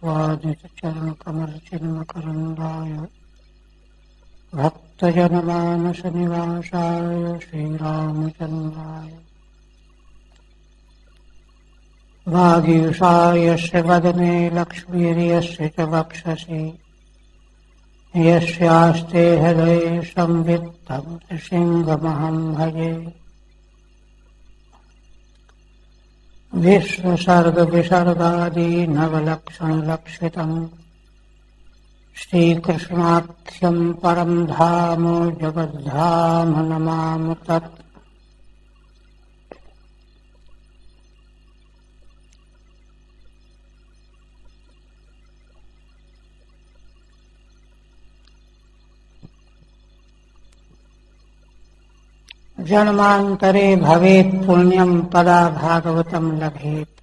स्वादित चरण कमल चिन्ह करंदाय भक्तजनमानस निवासाय श्रीरामचंद्राय वागीशायस्य वदने लक्ष्मीर्यस्य च वक्षसि यस्यास्ते हृदये संवित्तं सिंहमहं भजे। विश्वसर्ग विसर्गादि नवलक्षण लक्षितम् श्रीकृष्णाख्यं परं धाम जगद्धाम नमामि तत्। जन्मांतरे भवेत् पुण्यं तदा भागवतं लभेत्।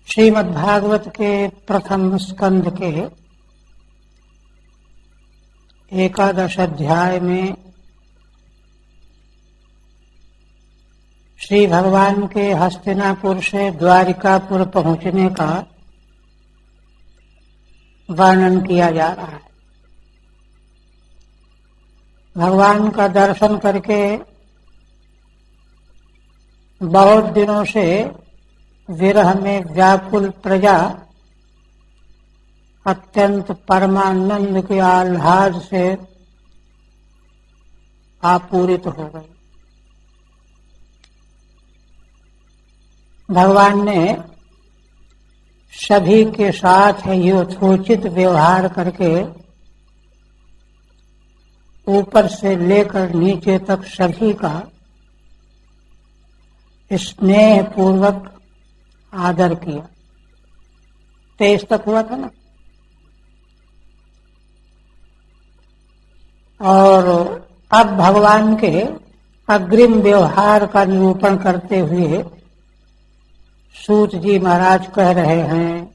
श्रीमद्भागवत के प्रथम स्कंद के 11 अध्याय में श्री भगवान के हस्तिनापुर से द्वारिकापुर पहुंचने का वर्णन किया जा रहा है। भगवान का दर्शन करके बहुत दिनों से विरह में व्याकुल प्रजा अत्यंत परमानंद के आह्लाद से आपूरित हो गई। भगवान ने सभी के साथ यथोचित व्यवहार करके ऊपर से लेकर नीचे तक सभी का स्नेह पूर्वक आदर किया। 23 तक हुआ था ना। और अब भगवान के अग्रिम व्यवहार का निरूपण करते हुए सूत जी महाराज कह रहे हैं,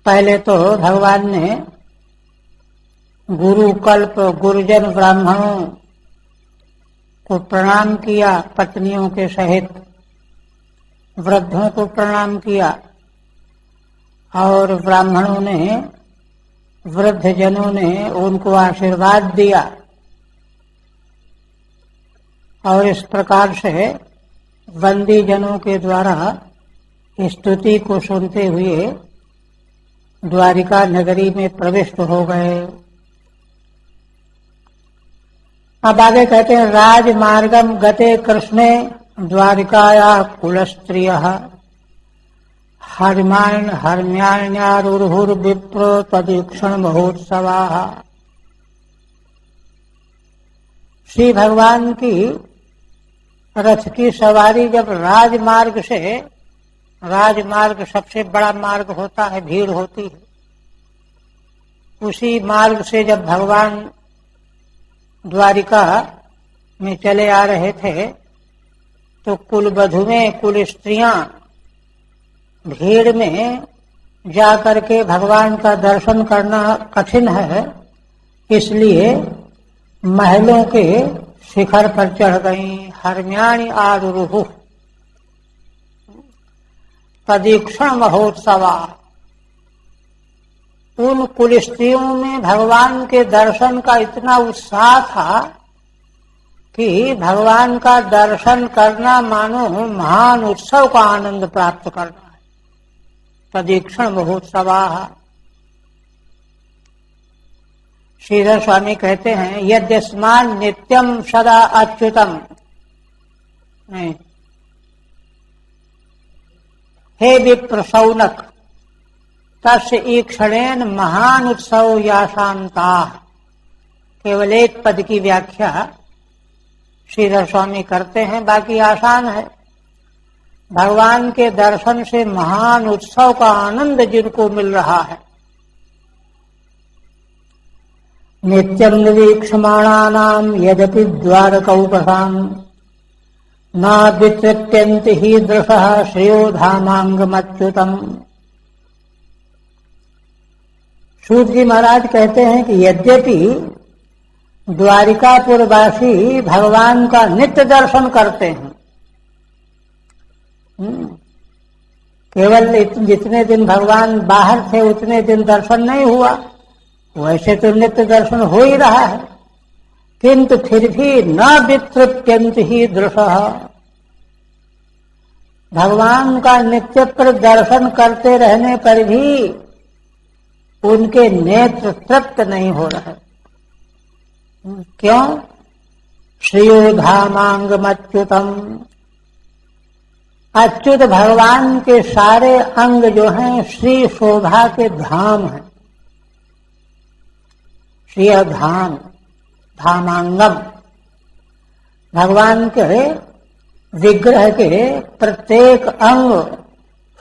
पहले तो भगवान ने गुरु कल्प गुरुजन ब्राह्मणों को प्रणाम किया, पत्नियों के सहित वृद्धों को प्रणाम किया और ब्राह्मणों ने वृद्ध जनों ने उनको आशीर्वाद दिया। और इस प्रकार से बंदी जनों के द्वारा स्तुति को सुनते हुए द्वारिका नगरी में प्रविष्ट हो गए। अब आगे कहते हैं, राजमार्गम गते कृष्णे द्वारिकाया कुलस्त्रियः हर्म्याण्यारुर्हुर्विप्र तदीक्षण महोत्सवाः। श्री भगवान की रथ की सवारी जब राजमार्ग से, राजमार्ग सबसे बड़ा मार्ग होता है, भीड़ होती है, उसी मार्ग से जब भगवान द्वारिका में चले आ रहे थे तो कुलवधुएं, कुल स्त्रियां भीड़ में जाकर के भगवान का दर्शन करना कठिन है, इसलिए महलों के शिखर पर चढ़ गईं। हर्म्याणि आरुरुः तदीक्षण महोत्सवा। उन कुल स्त्रियों में भगवान के दर्शन का इतना उत्साह था कि भगवान का दर्शन करना मानो महान उत्सव का आनंद प्राप्त करना है। तदीक्षण महोत्सवा। श्रीधर स्वामी कहते हैं, यद्यस्मान् नित्यम सदा अच्युतम, नहीं, हे विप्र शौनक तस्य ईक्षणेन महान उत्सव या शांता। केवल एक पद की व्याख्या श्रीधर स्वामी करते हैं, बाकी आसान है। भगवान के दर्शन से महान उत्सव का आनंद जिनको मिल रहा है। नित्यं निवीक्षमाणानां यदपि द्वारकौपसां नाद्वितृप्यन्ति हि दृशः श्रेयो धामांगमच्युतम्। सूत जी महाराज कहते हैं कि यद्यपि द्वारिकापुरवासी भगवान का नित्य दर्शन करते हैं। केवल जितने दिन भगवान बाहर थे उतने दिन दर्शन नहीं हुआ, वैसे तो नित्य दर्शन हो ही रहा है, किंतु फिर भी न वितृप्यंत ही दृशः, भगवान का नित्य दर्शन करते रहने पर भी उनके नेत्र तृप्त नहीं हो रहे। क्यों? श्रियो धामांगमच्युतम, अच्युत भगवान के सारे अंग जो हैं श्री शोभा के धाम हैं। श्री धाम, धामांगम, भगवान के विग्रह के प्रत्येक अंग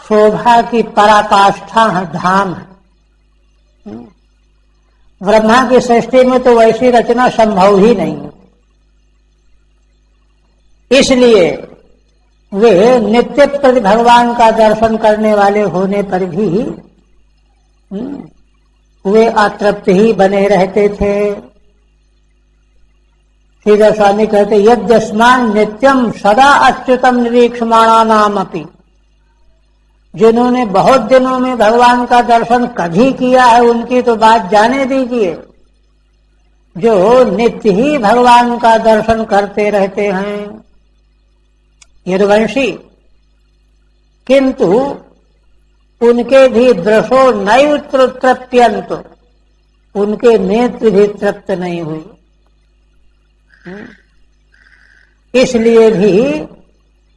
शोभा की पराकाष्ठा है, धाम है। ब्रह्मा की सृष्टि में तो वैसी रचना संभव ही नहीं है, इसलिए वे नित्य प्रति भगवान का दर्शन करने वाले होने पर भी वे अतृप्त ही बने रहते थे। श्रीधर स्वामी कहते यद्यस्मान नित्यम सदा अच्युतम निरीक्षमाणा नाम अपि, जिन्होंने बहुत दिनों में भगवान का दर्शन कभी किया है उनकी तो बात जाने दीजिए, जो नित्य ही भगवान का दर्शन करते रहते हैं यदुवंशी, किंतु उनके भी दृशो नैव तृप्यन्त, उनके नेत्र भी तृप्त नहीं हुई। इसलिए भी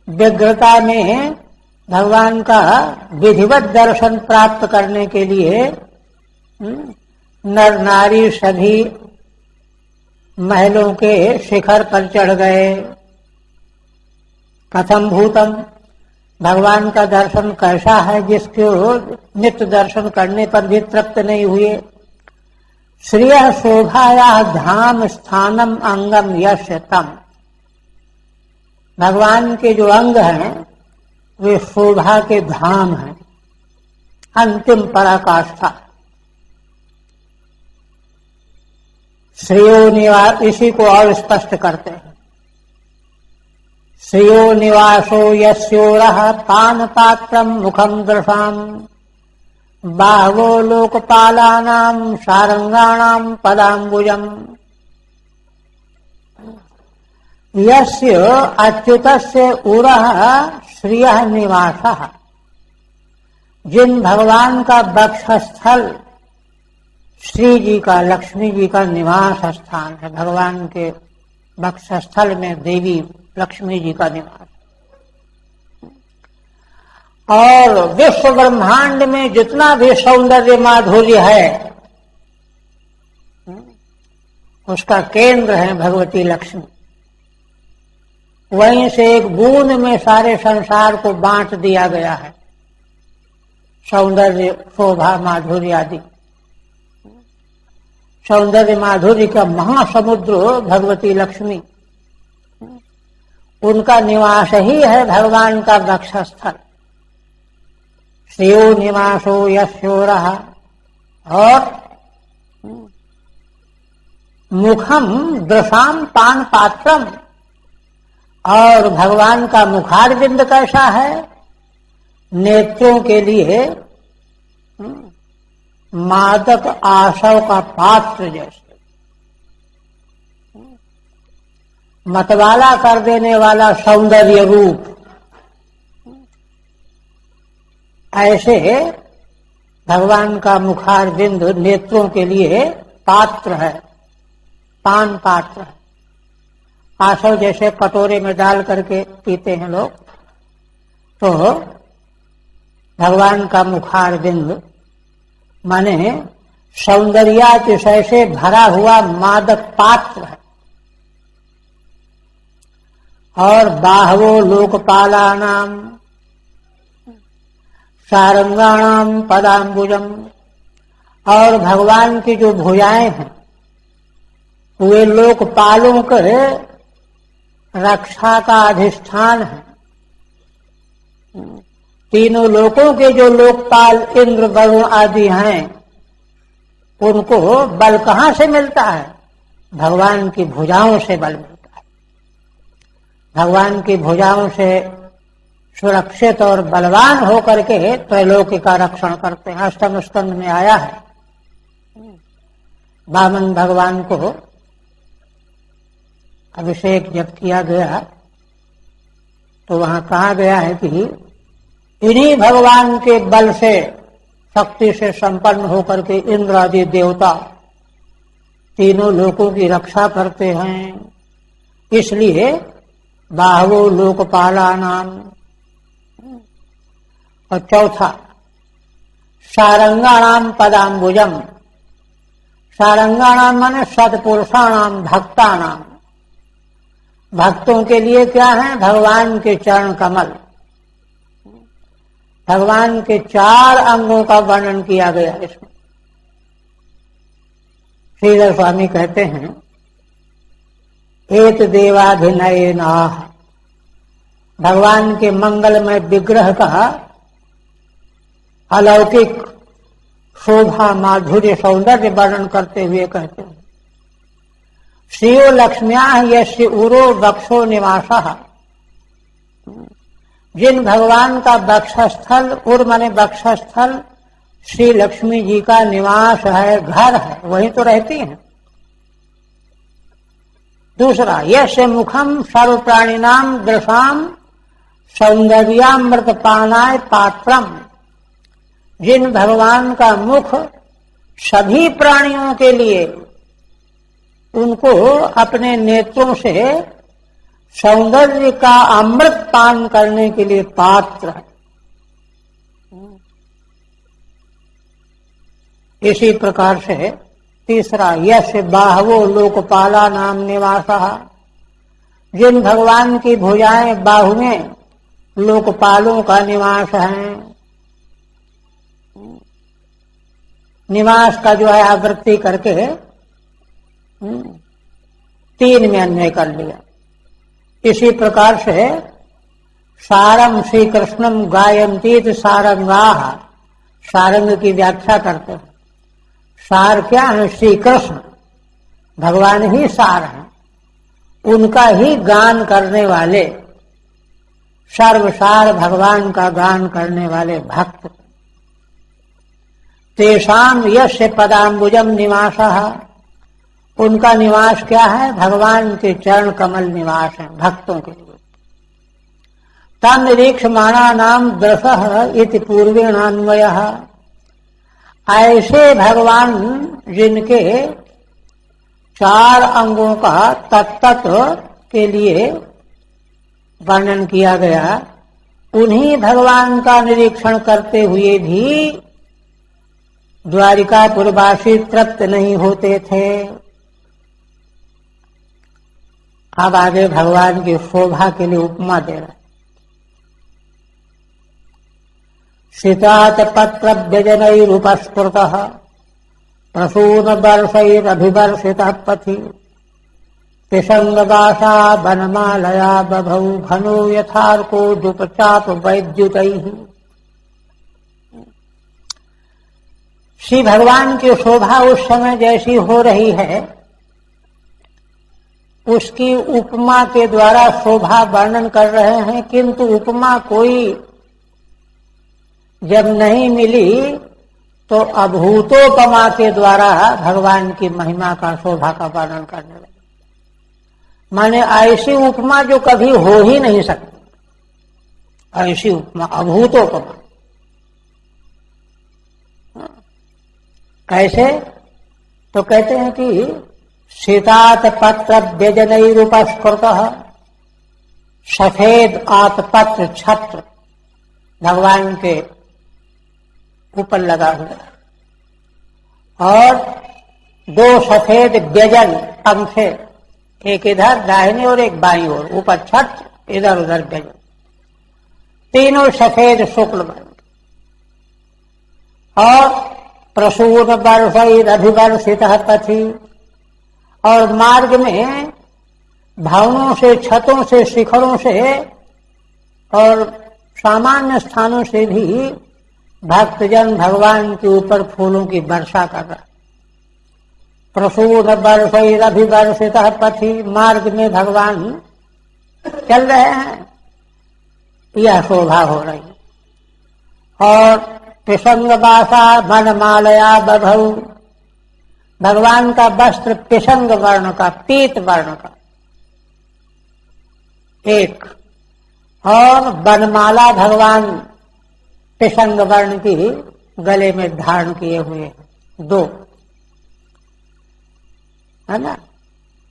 व्यग्रता में भगवान का विधिवत दर्शन प्राप्त करने के लिए नर नारी सभी महलों के शिखर पर चढ़ गए। कथम भूतम, भगवान का दर्शन कैसा है जिसको नित्य दर्शन करने पर भी तृप्त नहीं हुए। श्रिय शोभाया धाम स्थानम अंगम यस्य तम, भगवान के जो अंग हैं वे शोभा के धाम हैं, अंतिम पराकाष्ठा। श्रेयो निवास, इसी को और स्पष्ट करते हैं। श्रेयो निवासो यस्योरः पान पात्रम मुखम दृशाम, बाहवो लोकपालानां सारंगाणां पदाम्बुजम्। यस्य अच्युतस्य उरः श्रियः निवासः, जिन भगवान का वक्षस्थल श्री जी का, लक्ष्मी जी का निवास स्थान है, भगवान के वक्षस्थल में देवी लक्ष्मी जी का निवास, और विश्व ब्रह्मांड में जितना भी सौंदर्य माधुर्य है उसका केंद्र है भगवती लक्ष्मी। वहीं से एक बूंद में सारे संसार को बांट दिया गया है, सौंदर्य शोभा माधुर्य आदि। सौंदर्य माधुर्य का महासमुद्र भगवती लक्ष्मी, उनका निवास ही है भगवान का वक्षस्थल। श्रेयो निवासो यस्योरः, और मुखम दृशाम पान पात्रम, और भगवान का मुखारविंद कैसा है, नेत्रों के लिए मादक आशव का पात्र जैसे, मतवाला कर देने वाला सौंदर्य रूप, ऐसे भगवान का मुखारविंद नेत्रों के लिए पात्र है, पान पात्र है। आशव जैसे कटोरे में डाल करके पीते हैं लोग, तो भगवान का मुखारविंद माने सौंदर्यातिशय से भरा हुआ मादक पात्र है। और बाहवो लोकपालानाम सारंगाणाम पदाम्बुजम, और भगवान की जो भुजाएं हैं वे लोकपालों के रक्षा का अधिष्ठान है। तीनों लोकों के जो लोकपाल इंद्र वरुण आदि हैं, उनको बल कहाँ से मिलता है? भगवान की भुजाओं से बल मिलता है। भगवान की भुजाओं से सुरक्षित और बलवान होकर के त्रैलोक्य का रक्षण करते हैं। अष्टम स्कंद में आया है, वामन भगवान को अभिषेक जब किया गया तो वहां कहा गया है कि इन्हीं भगवान के बल से, शक्ति से संपन्न होकर के इंद्र आदि देवता तीनों लोकों की रक्षा करते हैं। इसलिए बाहवो लोकपाला नाम। और चौथा, सारंगाणाम पदाम्बुजम। सारंगाणाम माने सत्पुरुषाणाम भक्तानाम। भक्तों के लिए क्या है? भगवान के चरण कमल। भगवान के 4 अंगों का वर्णन किया गया इसमें। श्रीधर स्वामी कहते हैं, एत देवाभिनय नाह। भगवान के मंगलमय विग्रह का अलौकिक शोभा, माधुर्य, सौंदर्य वर्णन करते हुए कहते हैं, श्रियो लक्ष्म्या यस्य उरो वक्षो निवासः। जिन भगवान का वक्षस्थल, उर माने वक्षस्थल, श्री लक्ष्मी जी का निवास है, घर है, वहीं तो रहती हैं। दूसरा, यस्य मुखम सर्व प्राणिनाम दृशाम सौंदर्यामृत पानाय पात्रम। जिन भगवान का मुख सभी प्राणियों के लिए, उनको अपने नेत्रों से सौंदर्य का अमृत पान करने के लिए पात्र है। इसी प्रकार से तीसरा, यश बाहवो लोकपाला नाम निवासः। जिन भगवान की भुजाएं, बाहुएं लोकपालों का निवास है। निवास का जो है आवृत्ति करके 3 में अन्वय कर लिया। इसी प्रकार से सारम श्री कृष्णम गायंतीत सारंगाः। सारंग की व्याख्या करते हैं। सार क्या है? श्री कृष्ण भगवान ही सार हैं, उनका ही गान करने वाले, सर्वसार भगवान का गान करने वाले भक्त। तेषाम यस्य पदाम्बुजम निवासः। उनका निवास क्या है? भगवान के चरण कमल निवास है भक्तों के लिए। तन्निरीक्षमाणा नाम दृशः इति पूर्वेणान्वयः। ऐसे भगवान जिनके 4 अंगों का तत्तत्व के लिए वर्णन किया गया, उन्हीं भगवान का निरीक्षण करते हुए भी द्वारिकापुरवासी तृप्त नहीं होते थे। अब आगे भगवान की शोभा के लिए उपमा दे रहे। शीतात पत्र व्यजनैरुपस्फुटः प्रसून वर्षैरभिवर्षितः पथि पिशंगदासा वनमालया बभौ घनो यथार्को दुपचाप वैद्युतैः। श्री भगवान की शोभा उस समय जैसी हो रही है, उसकी उपमा के द्वारा शोभा वर्णन कर रहे हैं। किंतु उपमा कोई जब नहीं मिली तो अभूतोपमा के द्वारा भगवान की महिमा का, शोभा का वर्णन करने लगे। माने ऐसी उपमा जो कभी हो ही नहीं सकती, ऐसी उपमा अभूतोपमा। कैसे? तो कहते हैं कि शीतात पत्र व्यजनैरुपस्फुटः। सफेद आतपत्र छत्र भगवान के ऊपर लगा हुआ और 2 सफेद व्यजन पंखे, एक इधर दाहिने और एक बाईं ओर, ऊपर छत्र, इधर उधर व्यजन, तीनों सफेद शुक्ल वर्ण। और प्रसून वर्षैरभिवर्षितः पथि। और मार्ग में भवनों से, छतों से, शिखरों से और सामान्य स्थानों से भी भक्तजन भगवान के ऊपर फूलों की वर्षा कर रहा। प्रसून वर्षैरभिवर्षितः पथि, मार्ग में भगवान चल रहे हैं, यह शोभा हो रही। और पिशंगवासा वनमालया बभौ, भगवान का वस्त्र पिशंग वर्ण का, पीत वर्ण का एक, और वनमाला भगवान पिशंग वर्ण की गले में धारण किए हुए हैं, दो, है ना।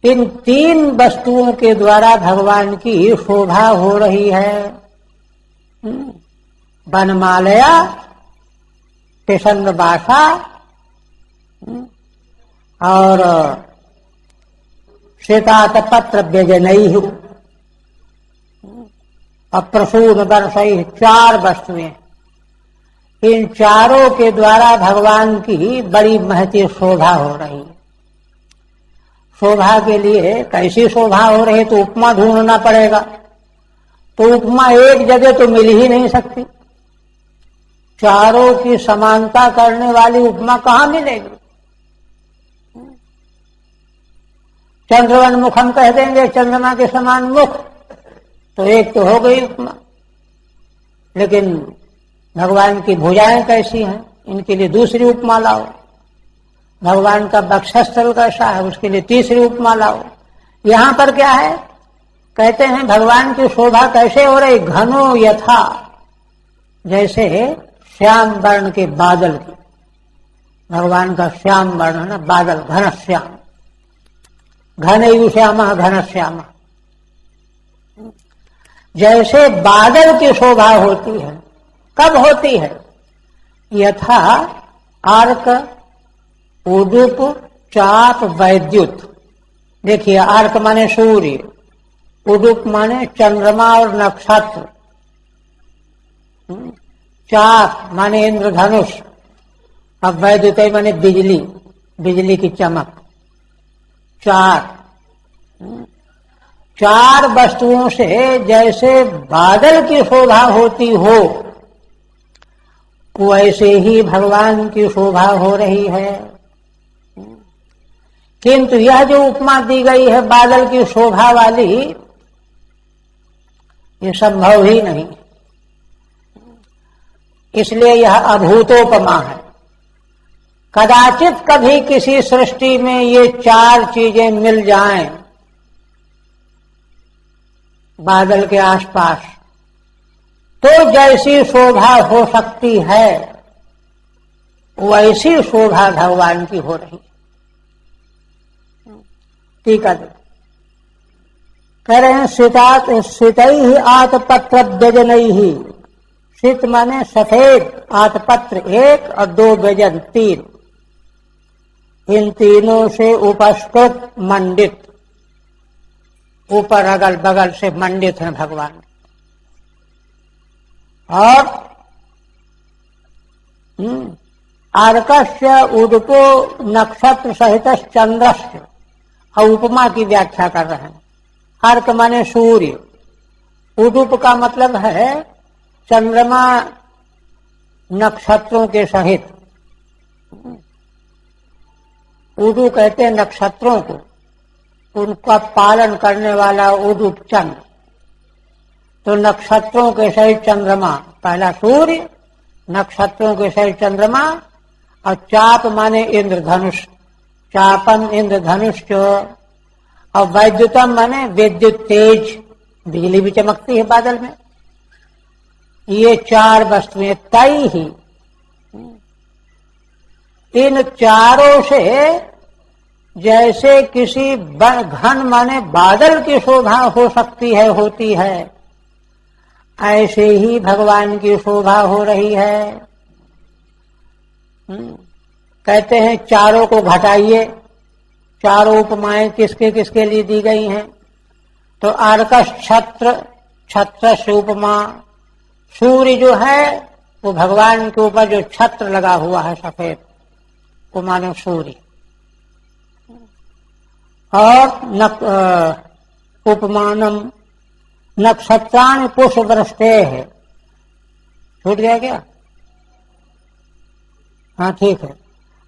इन तीन वस्तुओं के द्वारा भगवान की शोभा हो रही है। वनमालया, पिशंग वासा और श्वेतातपत्र व्यजनैः, अप्रसून वर्षैः, चार वस्तुएं। इन चारों के द्वारा भगवान की बड़ी महती शोभा हो रही है। शोभा के लिए कैसी शोभा हो रही है तो उपमा ढूंढना पड़ेगा, तो उपमा एक जगह तो मिल ही नहीं सकती। चारों की समानता करने वाली उपमा कहां मिलेगी। चंद्रवन मुखम कह देंगे, चंद्रमा के समान मुख, तो एक तो हो गई उपमा। लेकिन भगवान की भुजाएं कैसी हैं, इनके लिए दूसरी उपमा लाओ। भगवान का वक्षस्थल कैसा है, उसके लिए तीसरी उपमा लाओ। यहां पर क्या है, कहते हैं भगवान की शोभा कैसे हो रही, घनो यथा, जैसे श्याम वर्ण के बादल की। भगवान का श्याम वर्ण है ना, बादल, घन श्याम, घन श्यामा घन श्यामा, जैसे बादल की शोभा होती है। कब होती है, यथा आर्क, उदुप, चाप, वैद्युत। देखिए, आर्क माने सूर्य, उदुप माने चंद्रमा और नक्षत्र, चाप माने इंद्रधनुष, अब वैद्युत माने बिजली, बिजली की चमक। चार वस्तुओं से जैसे बादल की शोभा होती हो, वैसे ही भगवान की शोभा हो रही है। किंतु यह जो उपमा दी गई है बादल की शोभा वाली, ये संभव ही नहीं, इसलिए यह अभूतोपमा है। कदाचित कभी किसी सृष्टि में ये चार चीजें मिल जाएं बादल के आसपास, तो जैसी शोभा हो सकती है वैसी शोभा भगवान की हो रही। ठीक है, कह रहे हैं सितैः आतपत्र व्यजनैः। सित माने सफेद, आतपत्र एक और दो व्यजन तीन, इन तीनों से उपस्कृत मंडित, ऊपर अगल बगल से मंडित हैं भगवान। और आर्कस्य उदुपो नक्षत्र सहित चंद्रस्य, और उपमा की व्याख्या कर रहे हैं। अर्क माने सूर्य, उदुप का मतलब है चंद्रमा नक्षत्रों के सहित। उदु कहते हैं नक्षत्रों को, उनका पालन करने वाला उदुप चंद्र। तो नक्षत्रों के सहित चंद्रमा, पहला सूर्य, नक्षत्रों के सहित चंद्रमा, और चाप माने इंद्रधनुष, चापम इंद्रधनुष। और वैद्युतम माने विद्युत तेज, बिजली भी चमकती है बादल में। ये चार वस्तुएं तय ही, इन चारों से जैसे किसी घन माने बादल की शोभा हो सकती है, होती है, ऐसे ही भगवान की शोभा हो रही है। कहते हैं चारों को घटाइए, चारों उपमाएं किसके किसके लिए दी गई हैं, तो आर्कस छत्र, छत्र से उपमा। सूर्य जो है वो भगवान के ऊपर जो छत्र लगा हुआ है सफेद, वो मानो सूर्य। और उपमानम नक्षत्राणि पुष्पवृष्टे है। छूट गया क्या? हाँ ठीक है।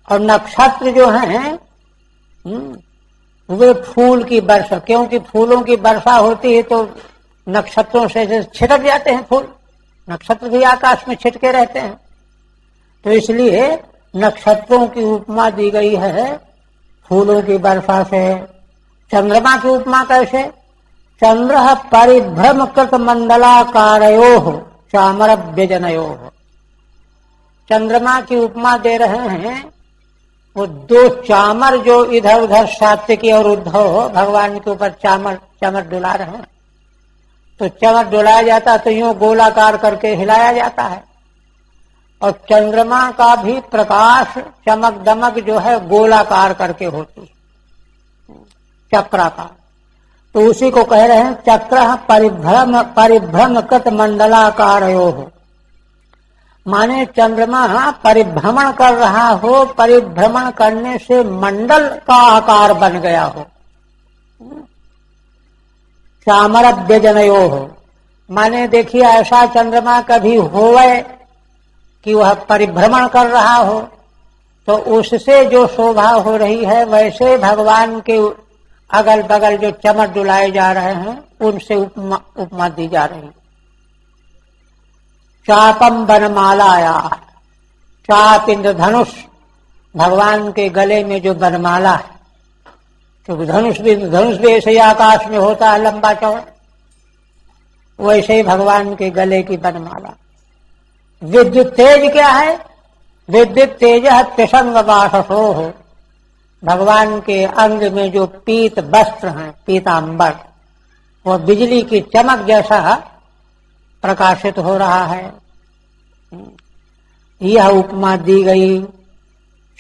और नक्षत्र जो हैं वे फूल की वर्षा, क्योंकि फूलों की वर्षा होती है तो नक्षत्रों से छिटक जाते हैं फूल, नक्षत्र भी आकाश में छिटके रहते हैं, तो इसलिए नक्षत्रों की उपमा दी गई है फूलों की वर्षा से। चंद्रमा की उपमा कैसे? चंद्र परिभ्रम कृत मंडलाकारयोः चामर व्यजनयोः। चंद्रमा की उपमा दे रहे हैं वो दो चामर जो इधर उधर सात्विकी और उद्धव भगवान के ऊपर चमर डुला रहे हैं। तो चमर डुलाया जाता तो यूं गोलाकार करके हिलाया जाता है, और चंद्रमा का भी प्रकाश चमक दमक जो है गोलाकार करके होती है, चक्राकार। तो उसी को कह रहे हैं चक्र परिभ्रम कृत मंडलाकारयोः। माने चंद्रमा परिभ्रमण कर रहा हो, परिभ्रमण करने से मंडल का आकार बन गया हो। चामर व्यजनयोः माने देखिए ऐसा चंद्रमा कभी होवे कि वह परिभ्रमण कर रहा हो, तो उससे जो शोभा हो रही है वैसे भगवान के अगल बगल जो चमर डुलाए जा रहे हैं उनसे उपमा दी जा रही है। चापम वनमालाया, चाप इंद्रधनुष, भगवान के गले में जो वनमाला है, क्योंकि धनुष भी ऐसे ही आकाश में होता है लंबा चौड़ा, वैसे ही भगवान के गले की वनमाला। विद्युत तेज क्या है? विद्युत तेज त्रिसंग वाससोः, भगवान के अंग में जो पीत वस्त्र हैं, पीतांबर, वह बिजली की चमक जैसा प्रकाशित हो रहा है। यह उपमा दी गई।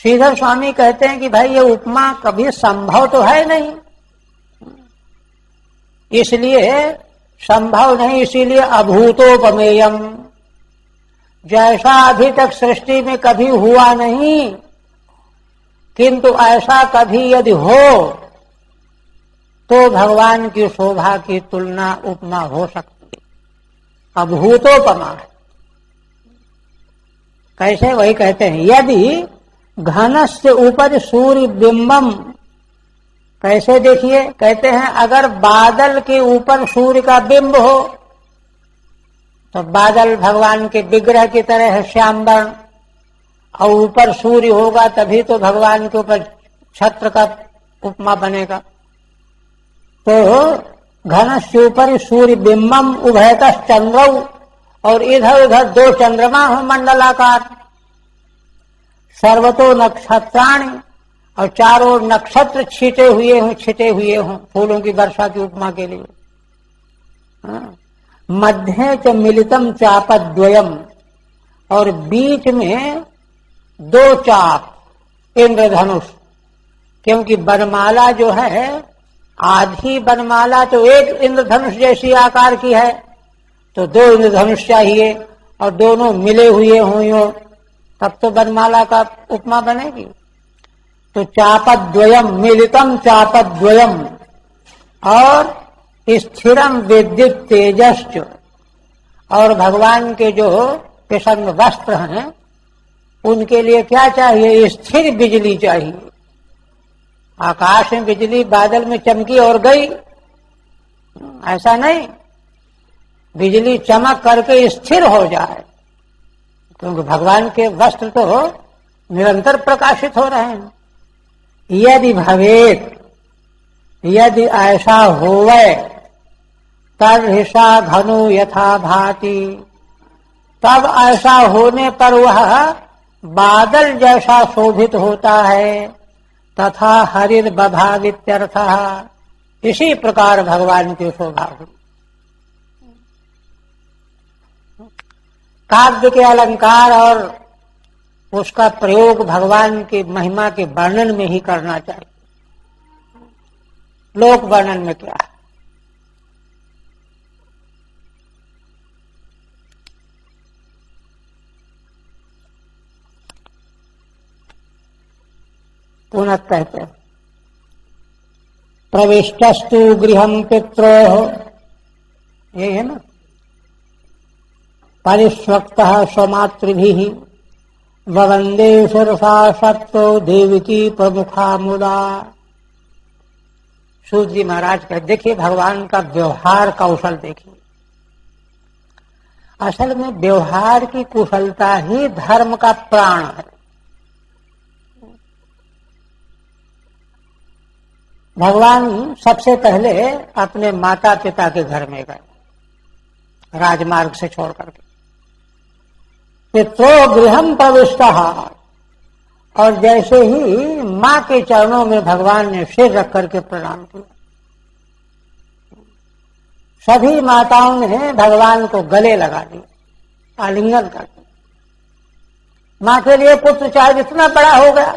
श्रीधर स्वामी कहते हैं कि भाई ये उपमा कभी संभव तो है नहीं, इसलिए संभव नहीं, इसीलिए अभूतोपमेयम, जैसा अभी तक सृष्टि में कभी हुआ नहीं, किंतु ऐसा कभी यदि हो तो भगवान की शोभा की तुलना उपमा हो सकती, अभूतोपमा। कैसे? वही कहते हैं यदि घनस्य ऊपर सूर्य बिंबम, कैसे देखिए, कहते हैं अगर बादल के ऊपर सूर्य का बिंब हो तो बादल भगवान के विग्रह की तरह है श्याम वर्ण, और ऊपर सूर्य होगा तभी तो भगवान के ऊपर छत्र का उपमा बनेगा। तो घनस्य ऊपर सूर्य बिंबम उभयतः चंद्रौ, और इधर उधर दो चंद्रमा हो मंडलाकार। सर्वतो नक्षत्राणि, और चारों नक्षत्र छिटे हुए हों फूलों की वर्षा की उपमा के लिए। मध्य च मिलितम चापद्वयम, और बीच में दो चाप इंद्रधनुष, क्योंकि वनमाला जो है आधी वनमाला तो एक इंद्रधनुष जैसी आकार की है, तो दो इंद्रधनुष चाहिए और दोनों मिले हुए हों तब तो वनमाला का उपमा बनेगी। तो चापद्वयम, मिलितम चापद्वयम, और स्थिरम विद्युत तेजश्च, और भगवान के जो प्रसन्न वस्त्र हैं उनके लिए क्या चाहिए? स्थिर बिजली चाहिए। आकाश में बिजली बादल में चमकी और गई, ऐसा नहीं, बिजली चमक करके स्थिर हो जाए, क्योंकि भगवान के वस्त्र तो निरंतर प्रकाशित हो रहे हैं। यदि भवेत, यदि ऐसा होवे, तर्हिषा घनु यथा भाति, तब ऐसा होने पर वह बादल जैसा शोभित होता है। तथा हरिर बभावित्यर्थः, इसी प्रकार भगवान की शोभा हुई। काव्य के अलंकार और उसका प्रयोग भगवान की महिमा के वर्णन में ही करना चाहिए, लोक वर्णन में क्या है। पुनः कहते हैं प्रविष्टस्तु गृहं पित्रोः, ये है ना, परिष्वक्तः स्वमातृभिः ववन्दे शिरसा सत्तो देवकी प्रमुखा मुदा। सूत जी महाराज कहते, देखिए भगवान का व्यवहार कौशल देखिए। असल में व्यवहार की कुशलता ही धर्म का प्राण है। भगवान सबसे पहले अपने माता पिता के घर में गए, राजमार्ग से छोड़ करके। पित्रो गृहम प्रविष्टः, और जैसे ही मां के चरणों में भगवान ने सिर रख करके प्रणाम किया। सभी माताओं ने भगवान को गले लगा दिया, आलिंगन कर दिया। मां के लिए पुत्र चाहे जितना बड़ा हो गया,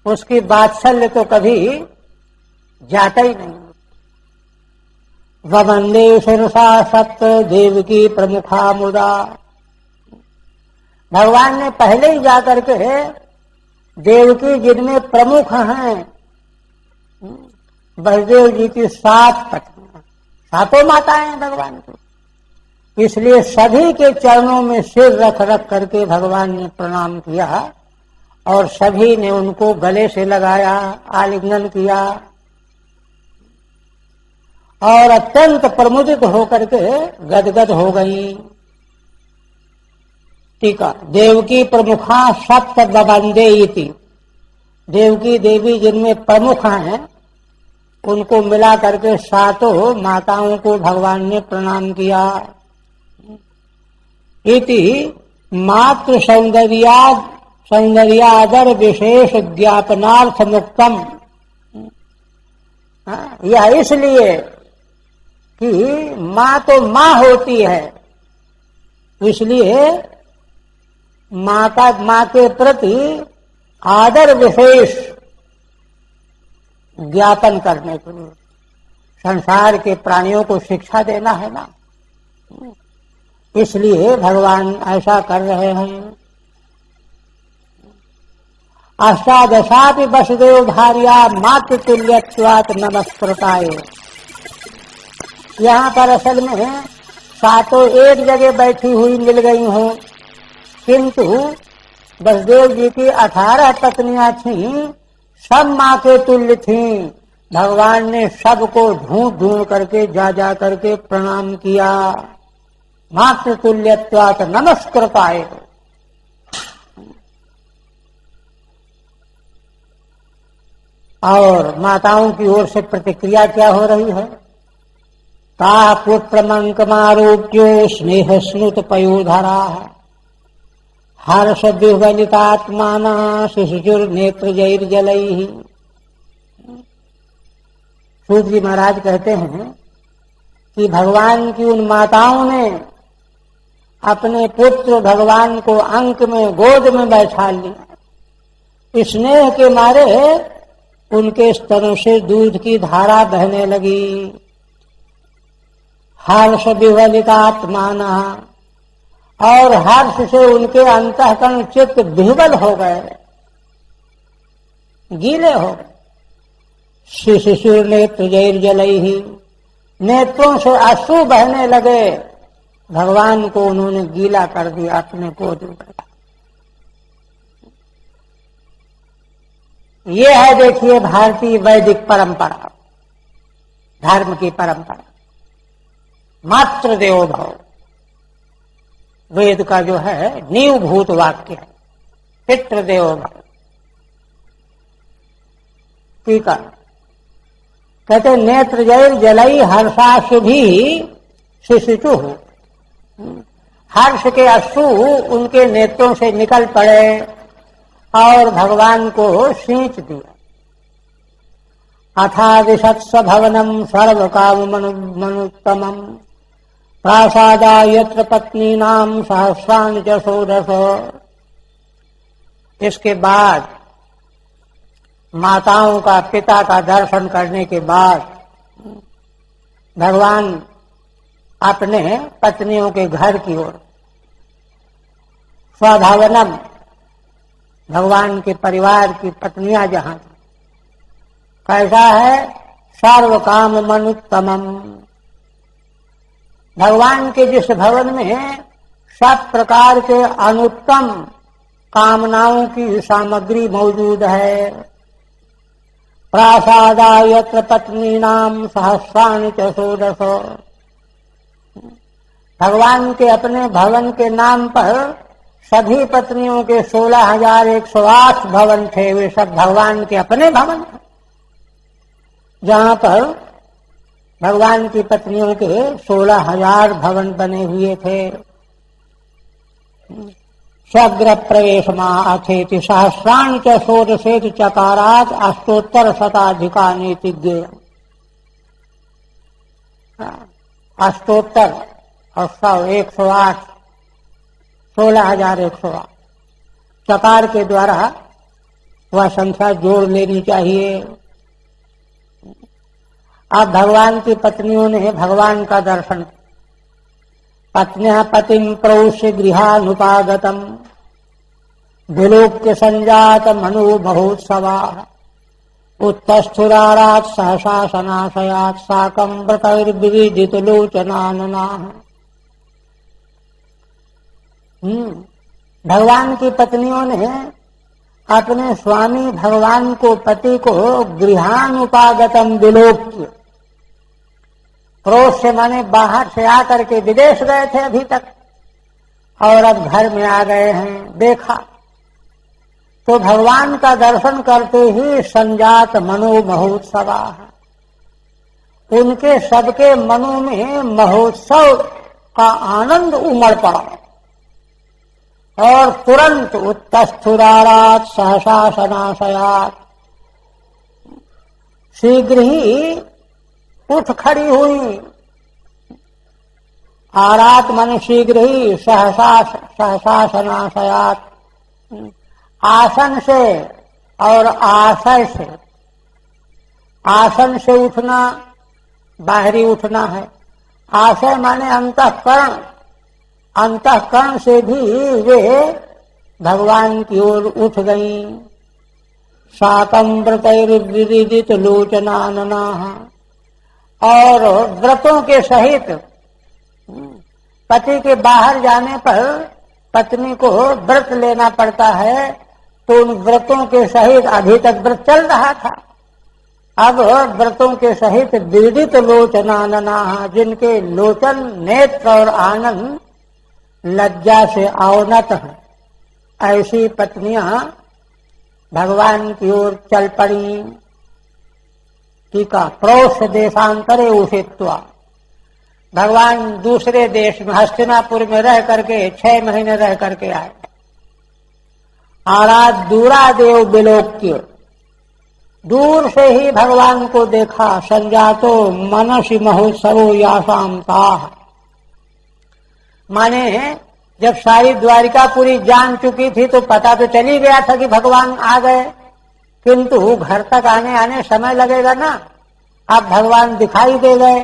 उसकी वात्सल्य तो कभी जाता ही नहीं। वंदे शिरसा सप्त देवकी प्रमुखा मुदा, भगवान ने पहले ही जाकर के देवकी जिनमें प्रमुख हैं, बलदेव जी की 7 पत्नियां, 7 माताएं हैं भगवान की। इसलिए सभी के चरणों में सिर रख रख करके भगवान ने प्रणाम किया और सभी ने उनको गले से लगाया, आलिंगन किया और अत्यंत प्रमुदित होकर के गदगद हो गई। टीका, देवकी प्रमुखा सप्त वंदे इति, देवकी देवी जिनमें प्रमुख हैं उनको मिला करके 7 माताओं को भगवान ने प्रणाम किया। इति मातृ सौंदर्यादर विशेष ज्ञापनार्थ मुक्तम, यह इसलिए कि माँ तो माँ होती है, इसलिए माँ के प्रति आदर विशेष ज्ञापन करने के लिए संसार के प्राणियों को शिक्षा देना है ना, इसलिए भगवान ऐसा कर रहे हैं। अष्टादशापि वसुदेव भार्या मातृतुल्यत्वात् नमस्कृताय, यहाँ पर असल में 7 एक जगह बैठी हुई मिल गई हों, किंतु वसुदेव जी की 18 पत्नियां थीं, सब माँ के तुल्य थीं। भगवान ने सबको ढूंढ ढूंढ करके जा करके प्रणाम किया। मातृतुल्यत्वात् नमस्कृताय, और माताओं की ओर से प्रतिक्रिया क्या हो रही है? ता पुत्रमंकमारोप्यो स्नेह स्नुत पयोधरा हर्ष विह्वलितात्माना शिशुर नेत्र जैर्जलैहि। सूत जी महाराज कहते हैं कि भगवान की उन माताओं ने अपने पुत्र भगवान को अंक में गोद में बैठा लिया। स्नेह के मारे उनके स्तनों से दूध की धारा बहने लगी। हर्ष विह्वलितात्माना, और हर्ष से उनके अंतःकरण चित्त विह्वल हो गए, गीले हो गए। शिशुर नेत्र जैर्जलैहि, नेत्रों से अश्रु बहने लगे। भगवान को उन्होंने गीला कर दिया अपने गोद में। ये है देखिए भारतीय वैदिक परंपरा, धर्म की परंपरा। मातृ देवो भव वेद का जो है नींवभूत वाक्य है, पितृ देवो भव। ठीक है, कहते नेत्र जैर्जलैहि हर्षाशु भी शिशुचु, हर्ष के अश्रु उनके नेत्रों से निकल पड़े और भगवान को सींच दिया। अथादिशत्स भवनम सर्व काम मनुत्तमम प्रासादा यत्र पत्नीनाम सहस्राणि च षोडश। इसके बाद माताओं का, पिता का दर्शन करने के बाद भगवान अपने पत्नियों के घर की ओर, स्वभवनम, भगवान के परिवार की पत्नियां जहां थी, कैसा है? सर्व काम मनुत्तमम, भगवान के जिस भवन में सब प्रकार के अनुत्तम कामनाओं की सामग्री मौजूद है, प्रासादाय यत्र पत्नीनाम सहस्राणि च षोडश। भगवान के अपने भवन के नाम पर सभी पत्नियों के 16,108 भवन थे। वे सब भगवान के अपने भवन थे, जहाँ पर भगवान की पत्नियों के 16,000 भवन बने हुए थे। स्वगृह प्रवेश माथेति सहस्राणि च षोडशेति चकारात् अष्टोत्तर शताधिकानीति ज्ञेय। अष्टोत्तर और 108, 16,108 चकार के द्वारा वह संख्या जोड़ लेनी चाहिए। अब भगवान की पत्नियों ने भगवान का दर्शन, पत्न्यः पतिं प्रौष्य गृहानुपागतम विलोक्य संजात मनो महोत्सवाः उत्तस्थुरारात् सहसा सनाशयात् साकं व्रतैर्विविदित लोचनाननाः। भगवान की पत्नियों ने अपने स्वामी भगवान को, पति को गृहानुपागतम विलोक्य, क्रोध से माने बाहर से आकर के विदेश गए थे अभी तक, और अब घर में आ गए हैं, देखा तो भगवान का दर्शन करते ही संजात मनो महोत्सवा, उनके सबके मनों में महोत्सव का आनंद उमड़ पड़ा और तुरंत उत्तस्थुरारात् सहसा सनाशयात्, शीघ्र ही उठ खड़ी हुई। आरात मन शीघ्र ही, सहसा सनाशयात् आसन से और आशय से। आसन से उठना बाहरी उठना है, आशय माने अंतःकरण, अंतःकरण से भी वे भगवान की ओर उठ गईं। साकं व्रतैर्विविदित लोचनाननाः, और व्रतों के सहित, पति के बाहर जाने पर पत्नी को व्रत लेना पड़ता है, तो उन व्रतों के सहित, अभी तक व्रत चल रहा था, अब व्रतों के सहित विदित लोचनाननाः, जिनके लोचन, नेत्र और आनंद लज्जा से अवनत है, ऐसी पत्नियां भगवान की ओर चल पड़ी। टीका, प्रोष देशांतरे उषित्वा, भगवान दूसरे देश में हस्तिनापुर में रह करके 6 महीने रह करके आए। आराध दूरादेव विलोक्य, दूर से ही भगवान को देखा। संजातो मनसि महोत्सवो यासाम ताः, माने जब सारी द्वारिकापुरी जान चुकी थी तो पता तो चल ही गया था कि भगवान आ गए, किंतु घर तक आने आने समय लगेगा ना। अब भगवान दिखाई दे गए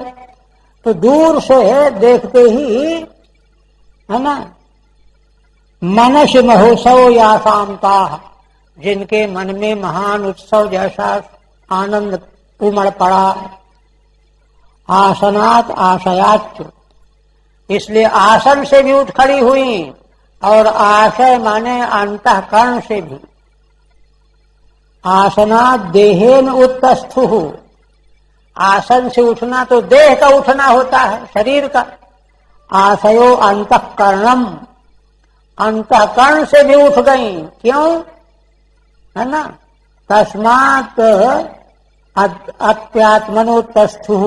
तो दूर से देखते ही, है ना, मनस महोत्सव यासाम ताः, जिनके मन में महान उत्सव जैसा आनंद उमड़ पड़ा। आसनात आशयाच, इसलिए आसन से भी उठ खड़ी हुई, और आशय माने अंतःकरण से भी। आसनात देहेन उत्तस्थुः, आसन से उठना तो देह का उठना होता है, शरीर का। आशयो अंतःकरणम, अंतःकरण से भी उठ गई। क्यों? है ना, तस्मात् अत्यात्मनोत्तस्थुः,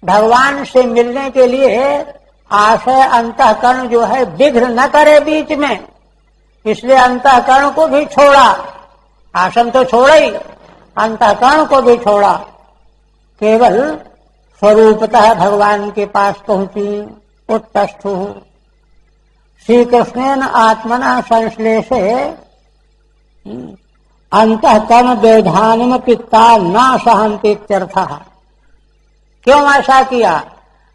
भगवान से मिलने के लिए आशय अंतःकरण जो है विघ्न न करे बीच में, इसलिए अंतःकरण को भी छोड़ा। आसन तो छोड़ा ही, अंतःकरण को भी छोड़ा, केवल स्वरूपतः भगवान के पास पहुंची। उत्तस्थु श्री कृष्णेन आत्मना संश्लेषे अंतःकरण व्यवधानम पित्ता न सहन्तीत्यर्थः। क्यों ऐसा किया?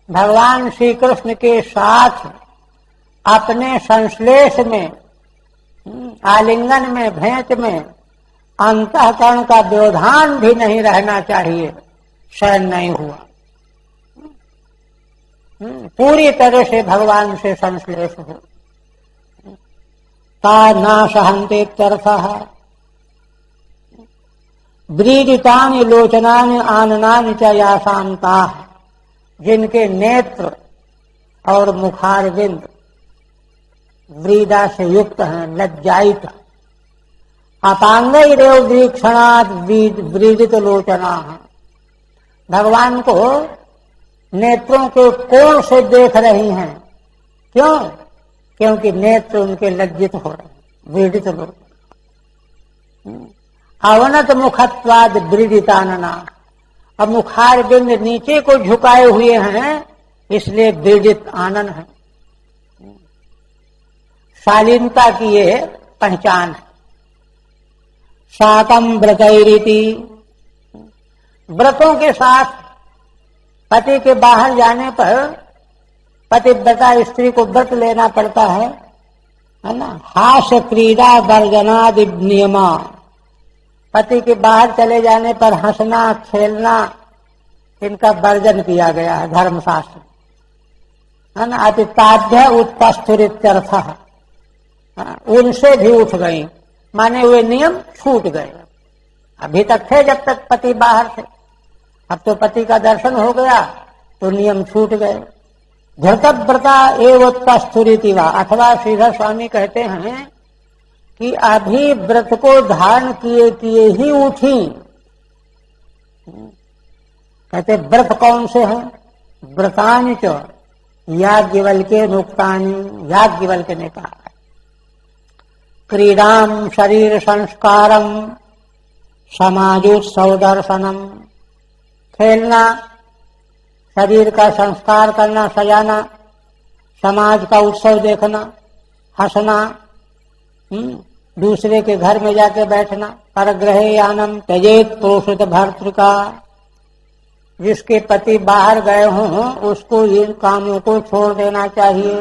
भगवान श्री कृष्ण के साथ अपने संश्लेष में, आलिंगन में, भेंट में अंतःकरण का व्यवधान भी नहीं रहना चाहिए, सहन नहीं हुआ। पूरी तरह से भगवान से संश्लेष हो, ता न सहन्तीत्यर्थः। व्रीडितानि लोचनानि आननानि च यासान्ताः, जिनके नेत्र और मुखारविंद व्रीडा से युक्त हैं, लज्जायित। अपांगैरेव वीक्षणात् व्रीडित लोचना, भगवान को नेत्रों के कोण से देख रही हैं। क्यों? क्योंकि नेत्र उनके लज्जित हो रहे हैं, व्रीडित लोचना। अवनत मुखत्वाद व्रीडितानना, अब मुखारबिंद नीचे को झुकाए हुए हैं, इसलिए व्रीडित आनन है। शालीनता की ये पहचान है। साकम व्रतैरिति, व्रतों के साथ पति के बाहर जाने पर पतिव्रता स्त्री को व्रत लेना पड़ता है ना। हास्य क्रीड़ा वर्जनादि नियमा, पति के बाहर चले जाने पर हंसना खेलना इनका वर्जन किया गया है धर्मशास्त्र, है ना। अतिताभ्य उत्पस्थित्यर्थ, उनसे भी उठ गई, माने हुए नियम छूट गए। अभी तक थे जब तक पति बाहर थे, अब तो पति का दर्शन हो गया तो नियम छूट गए। धृतव्रता एवोत्पस्थिति वा, अथवा श्रीधर स्वामी कहते हैं कि अभी व्रत को धारण किए किए ही उठी। कहते व्रत कौन से हैं? व्रतानि च याज्ञवल्क्य नुक्तानि, याज्ञवल्क्य ने कहा। क्रीडाम शरीर संस्कारम समाजोत्सव दर्शनम, खेलना, शरीर का संस्कार करना, सजाना, समाज का उत्सव देखना, हंसना, दूसरे के घर में जाके बैठना। परग्रहे यानम त्यजेत प्रोषित भर्तृका, जिसके पति बाहर गए हों उसको इन कामों को छोड़ देना चाहिए।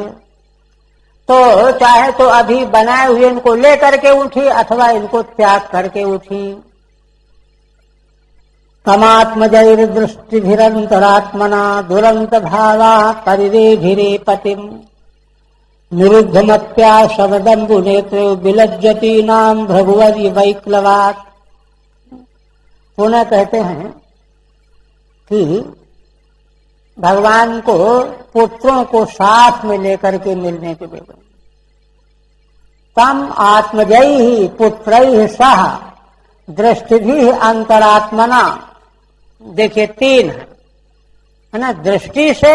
तो चाहे तो अभी बनाए हुए इनको ले करके उठी अथवा इनको त्याग करके उठी। तमात्मजैर दृष्टिभिरंतरात्मना दुरंत भावा परिरेभिरे पतिम निरुद्धमत्या शबदम्बु नेत्र विलज्जती नाम भृगुवर्य वैक्लवात्। पुनः कहते हैं कि भगवान को पुत्रों को साथ में लेकर के मिलने के लिए तम आत्मजयी ही पुत्रैः सह दृष्टि अंतरात्मना। देखिए तीन है ना, दृष्टि से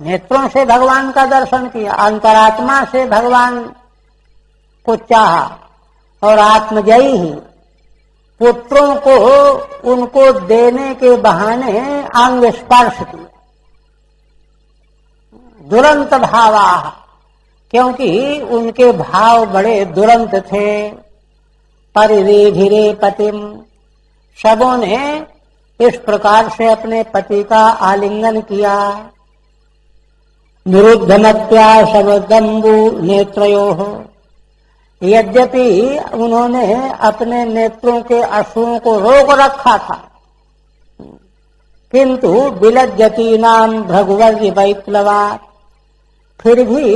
नेत्रों से भगवान का दर्शन किया, अंतरात्मा से भगवान को चाहा, और आत्मजयी ही पुत्रों को उनको देने के बहाने अंग स्पर्श किया। दुरंत भावा, क्योंकि उनके भाव बड़े दुरंत थे। परिरेभिरे पतिम, सबों ने इस प्रकार से अपने पति का आलिंगन किया। निरुद्धमत्या समदम्बु नेत्रयोः, यद्यपि उन्होंने अपने नेत्रों के अश्रुओं को रोक रखा था, किंतु विलज्जती नाम भृगुवर्य वैक्लवात्, फिर भी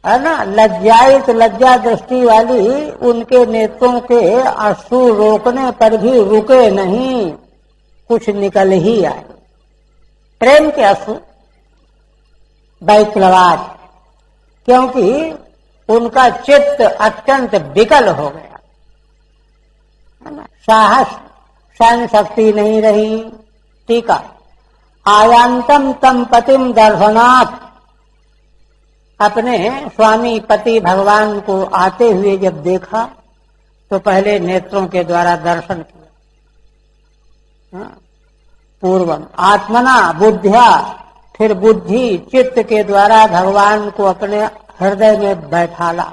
है ना लज्जायित लज्जा दृष्टि वाली उनके नेत्रों के अश्रु रोकने पर भी रुके नहीं, कुछ निकल ही आए। प्रेम के अश्रु वैक्लवात्, क्योंकि उनका चित्त अत्यंत विकल हो गया, है ना, साहस सहन शक्ति नहीं रही। टीका आयांतम तम पतिम दर्शनात्, अपने स्वामी पति भगवान को आते हुए जब देखा तो पहले नेत्रों के द्वारा दर्शन किया। पूर्वम आत्मना बुद्धिया, फिर बुद्धि चित्त के द्वारा भगवान को अपने हृदय में बैठाला।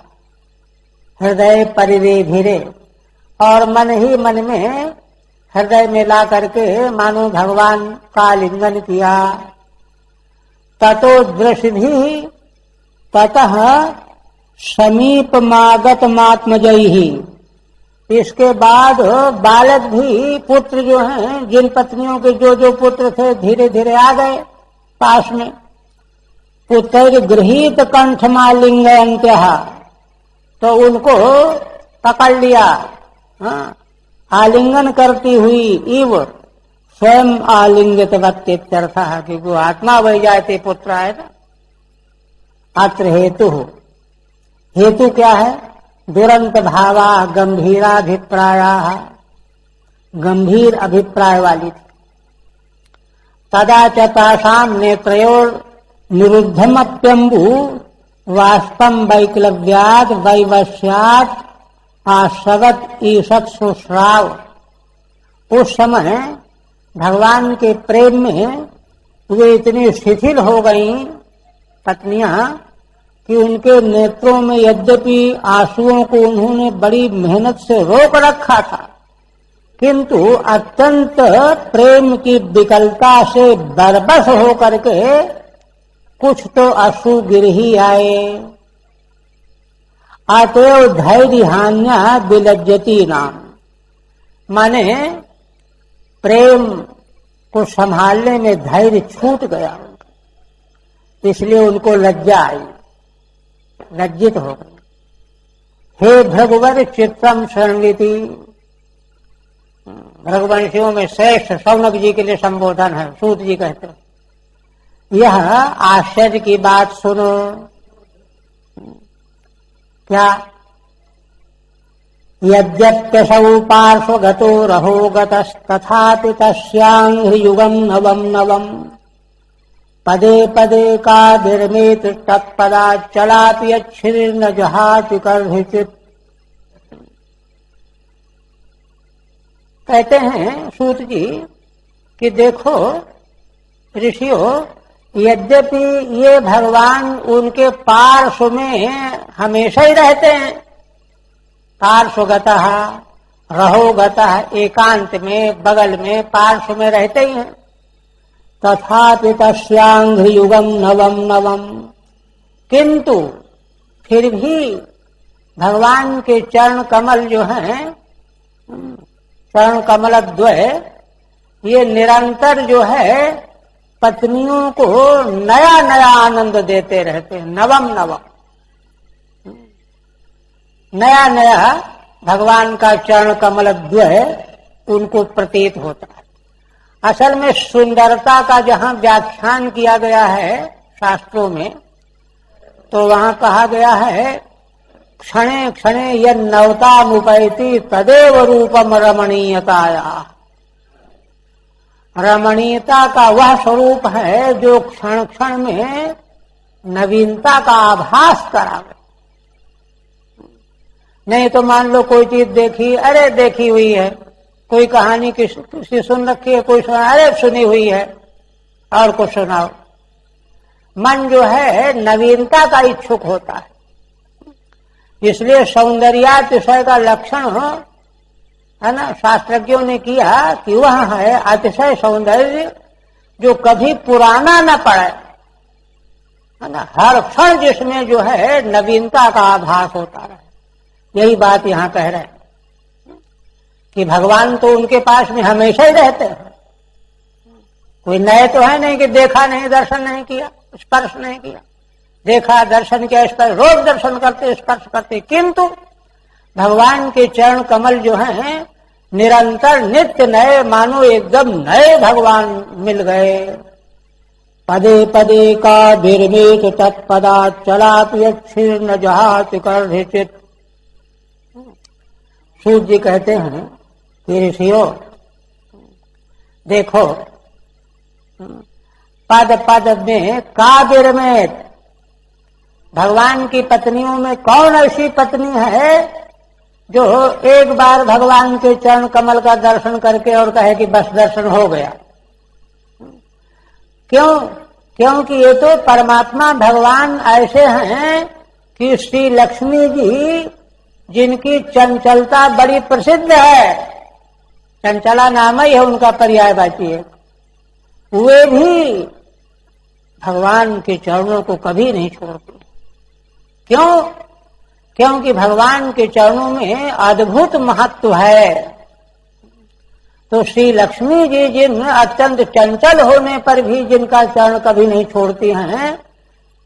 हृदय परिरेभिरे, और मन ही मन में हृदय में ला करके मानो भगवान का लिंगन किया। ततो दृष्टि ततः समीप मागत मात्मजयी, इसके बाद बालक भी पुत्र जो हैं, जिन पत्नियों के जो जो पुत्र थे धीरे धीरे आ गए पास में। पुत्र गृहीत कंठमालिंगयन्त्यः, तो उनको पकड़ लिया, हाँ, आलिंगन करती हुई इव स्वयं आलिंगितवत्यर्थ है, क्योंकि आत्मा वही जाते पुत्र है ना। अत्र हेतु हेतु क्या है? दुरंत भावा गंभीराभिप्राया, गंभीर अभिप्राय वाली थी। तदा च तासाम नेत्रयोर निरुद्धमप्यंबु वास्तव वैक्लव्याद वैवस्यात आशवत ईशत सुश्राव। उस समय भगवान के प्रेम में वे इतनी शिथिल हो गई पत्नियां कि उनके नेत्रों में यद्यपि आंसुओं को उन्होंने बड़ी मेहनत से रोक रखा था, किंतु अत्यंत प्रेम की विकलता से बरबस होकर के कुछ तो अश्रु गिर ही आए। अतएव धैर्यहान्या विलज्जती नाम, माने प्रेम को संभालने में धैर्य छूट गया उनका, इसलिए उनको लज्जा आई, लज्जित हो गई। हे भृगुवर चित्रम शरणवीति, भृगुवंशियों में श्रेष्ठ शौनक जी के लिए संबोधन है। सूत जी कहते हैं, यह आश्चर्य की बात सुनो। क्या? यद्यप्यसौ पार्श्वगतो रहोगतस्तथापि तस्यांघ्रियुगं नवं नवं पदे पदे काभिर्मेत तत्पदाच्चलापि यच्छिर्न जहाति कर्हिचित्। कहते हैं सूत जी कि देखो ऋषियों, यद्यपि ये भगवान उनके पार्श्व में हमेशा ही रहते हैं, पार्श्वगतः रहोगतः, एकांत में बगल में पार्श्व में रहते ही हैं। तथापि तस्यांघ्रियुगम नवम नवम, किंतु फिर भी भगवान के चरण कमल जो हैं, चरण कमल द्वय, ये निरंतर जो है पत्नियों को नया नया आनंद देते रहते हैं। नवम नवम, नया नया भगवान का चरण कमल द्वय उनको प्रतीत होता है। असल में सुंदरता का जहां व्याख्यान किया गया है शास्त्रों में, तो वहां कहा गया है क्षणे क्षणे यह नवतामुपैति तदेव रूपम रमणीयताया। रमणीयता का वह स्वरूप है जो क्षण क्षण में नवीनता का आभास करावे। नहीं तो मान लो कोई चीज देखी, अरे देखी हुई है, कोई कहानी किसी सुन रखी है, कोई सुना, अरे सुनी हुई है, और कुछ सुनाओ। मन जो है नवीनता का इच्छुक होता है, इसलिए सौंदर्यातिशय का लक्षण है ना, शास्त्रज्ञों ने किया कि वह है अतिशय सौंदर्य जो कभी पुराना न पड़े, है ना, हर क्षण जिसमें जो है नवीनता का आभास होता रहे। यही बात यहाँ कह रहे हैं कि भगवान तो उनके पास में हमेशा ही रहते हैं। कोई नए तो है नहीं कि देखा नहीं, दर्शन नहीं किया, स्पर्श नहीं किया, देखा दर्शन किया, स्पर्श, रोज दर्शन करते स्पर्श करते, किंतु भगवान के चरण कमल जो हैं निरंतर नित्य नए, मानो एकदम नए भगवान मिल गए। पदे पदे का विरमित तत्पदा चलापि यच्छिर्न जहाति कर्हिचित्। सूत जी कहते हैं कि ऋषियों देखो, पद पद में काबिर में, भगवान की पत्नियों में कौन ऐसी पत्नी है जो एक बार भगवान के चरण कमल का दर्शन करके और कहे कि बस दर्शन हो गया? क्यों? क्योंकि ये तो परमात्मा भगवान ऐसे हैं कि श्री लक्ष्मी जी, जिनकी चंचलता बड़ी प्रसिद्ध है, चंचला नाम ही है उनका पर्यायवाची है, वे भी भगवान के चरणों को कभी नहीं छोड़ते। क्यों? क्योंकि भगवान के चरणों में अद्भुत महत्व है। तो श्री लक्ष्मी जी जिन अत्यंत चंचल होने पर भी जिनका चरण कभी नहीं छोड़ती हैं,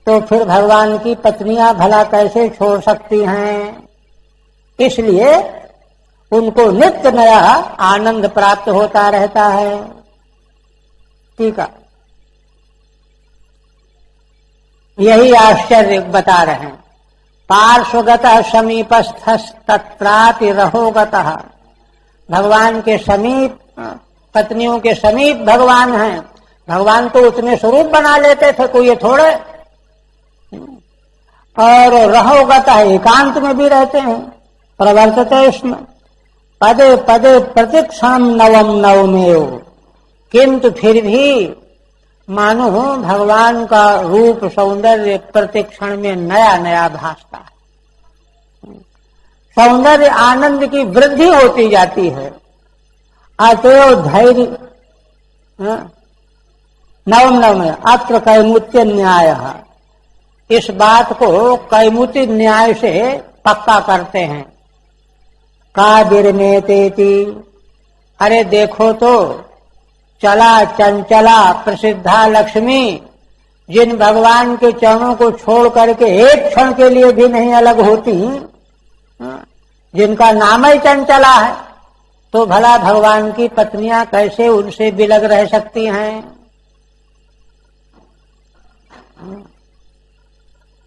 तो फिर भगवान की पत्नियां भला कैसे छोड़ सकती हैं? इसलिए उनको नित्य नया आनंद प्राप्त होता रहता है। ठीक है, यही आश्चर्य बता रहे हैं। पार्श्वगतः समीपस्थस्तत्रापि रहोगतः, भगवान के समीप, पत्नियों के समीप भगवान हैं। भगवान तो उतने स्वरूप बना लेते थे, कोई ये थोड़े। और रहोगतः एकांत में भी रहते हैं, प्रवर्तते इसमें पदे पदे प्रतिक्षण नवम नवमेव, किंतु फिर भी मानो भगवान का रूप सौंदर्य प्रतिक्षण में नया नया भासता है। सौंदर्य आनंद की वृद्धि होती जाती है। अतएव धैर्य नवम नवम अत्र कैमुत्य न्याय, इस बात को कैमुति न्याय से पक्का करते हैं। काबिरमेतेति, अरे देखो तो चला चंचला प्रसिद्धा लक्ष्मी, जिन भगवान के चरणों को छोड़ करके एक क्षण के लिए भी नहीं अलग होती, जिनका नाम ही चंचला है, तो भला भगवान की पत्नियां कैसे उनसे बिलग रह सकती हैं।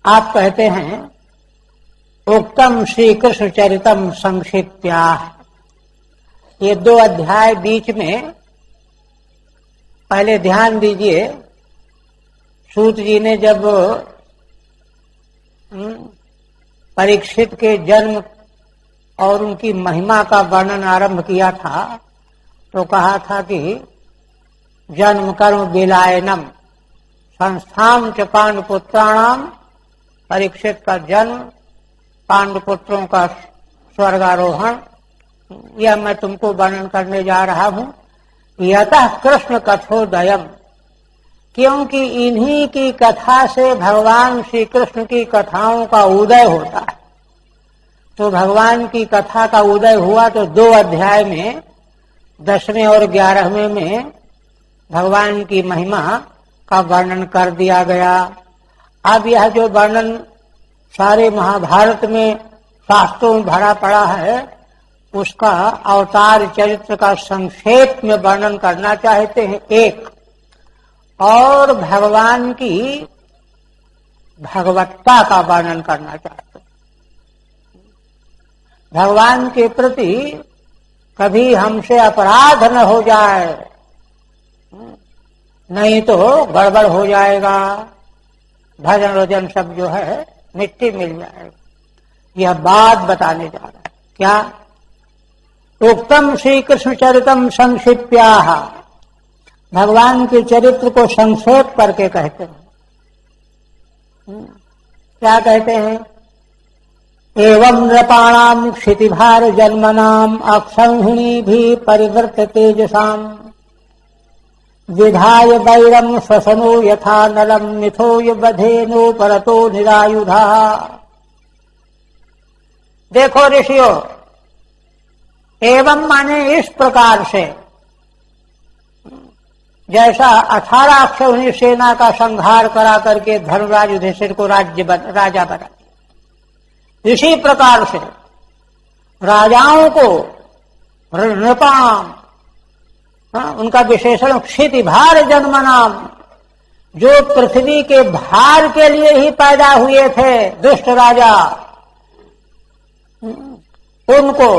आप कहते हैं उक्तम श्री कृष्ण चरितम संक्षिप्त्या, ये 2 अध्याय बीच में पहले ध्यान दीजिए। सूत जी ने जब परीक्षित के जन्म और उनकी महिमा का वर्णन आरंभ किया था, तो कहा था कि जन्म कर्म विलायनम संस्थान च पांडुपुत्राणाम, परीक्षित का जन्म, पांडुपुत्रों का स्वर्गारोहण, यह मैं तुमको वर्णन करने जा रहा हूं। यतः कृष्ण कथोदयम, क्योंकि इन्हीं की कथा से भगवान श्री कृष्ण की कथाओं का उदय होता है। तो भगवान की कथा का उदय हुआ तो 2 अध्याय में 10वें और 11वें में भगवान की महिमा का वर्णन कर दिया गया। अब यह जो वर्णन सारे महाभारत में शास्त्रों में भरा पड़ा है, उसका अवतार चरित्र का संक्षेप में वर्णन करना चाहते हैं एक, और भगवान की भगवत्ता का वर्णन करना चाहते हैं। भगवान के प्रति कभी हमसे अपराध न हो जाए, नहीं तो गड़बड़ हो जाएगा, भजन वजन सब जो है मिट्टी मिल जाएगा। यह बात बताने जा रहा है। क्या? उक्तम श्री कृष्ण चरितम संक्षिप्त्या, भगवान के चरित्र को संक्षेप करके कहते हैं। क्या कहते हैं? एवं नृपाणाम क्षितिभार जन्मनाम अक्षौहिणी भी परिवर्त तेजसाम, विधाय वैरम श्वसनो यथा नलम मिथो बधेनो परतो निरायुधा। देखो ऋषियों, एवं माने इस प्रकार से, जैसा 18 अक्षौहिणी सेना का संहार करा करके धर्मराज युधिष्ठिर को राजा बना, इसी प्रकार से राजाओं को नृपाणाम, उनका विशेषण क्षितिभार जन्मनाम, जो पृथ्वी के भार के लिए ही पैदा हुए थे दुष्ट राजा, उनको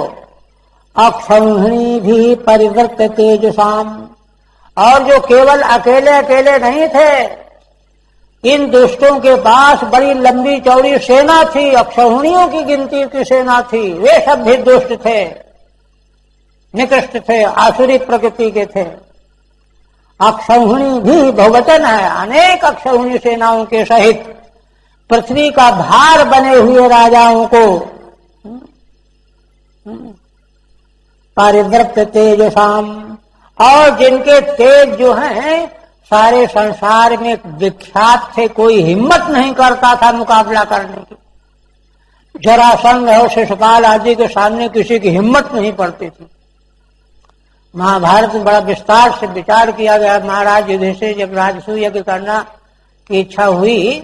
अक्षौहिणी भी परिवर्त तेजसाम, और जो केवल अकेले अकेले नहीं थे, इन दुष्टों के पास बड़ी लंबी चौड़ी सेना थी, अक्षौहिणियों की गिनती की सेना थी, वे सब भी दुष्ट थे, निकृष्ट थे, आसुरी प्रकृति के थे। अक्षौहिणी भी बहुवचन है, अनेक अक्षौहिणी सेनाओं के सहित पृथ्वी का भार बने हुए राजाओं को परिवर्त तेजसाम, और जिनके तेज जो हैं सारे संसार में विख्यात थे, कोई हिम्मत नहीं करता था मुकाबला करने की। जरासंध और शिशुपाल आदि के सामने किसी की हिम्मत नहीं पड़ती थी। महाभारत में बड़ा विस्तार से विचार किया गया। महाराज युधिष्ठिर जब राजसूय यज्ञ करना की इच्छा हुई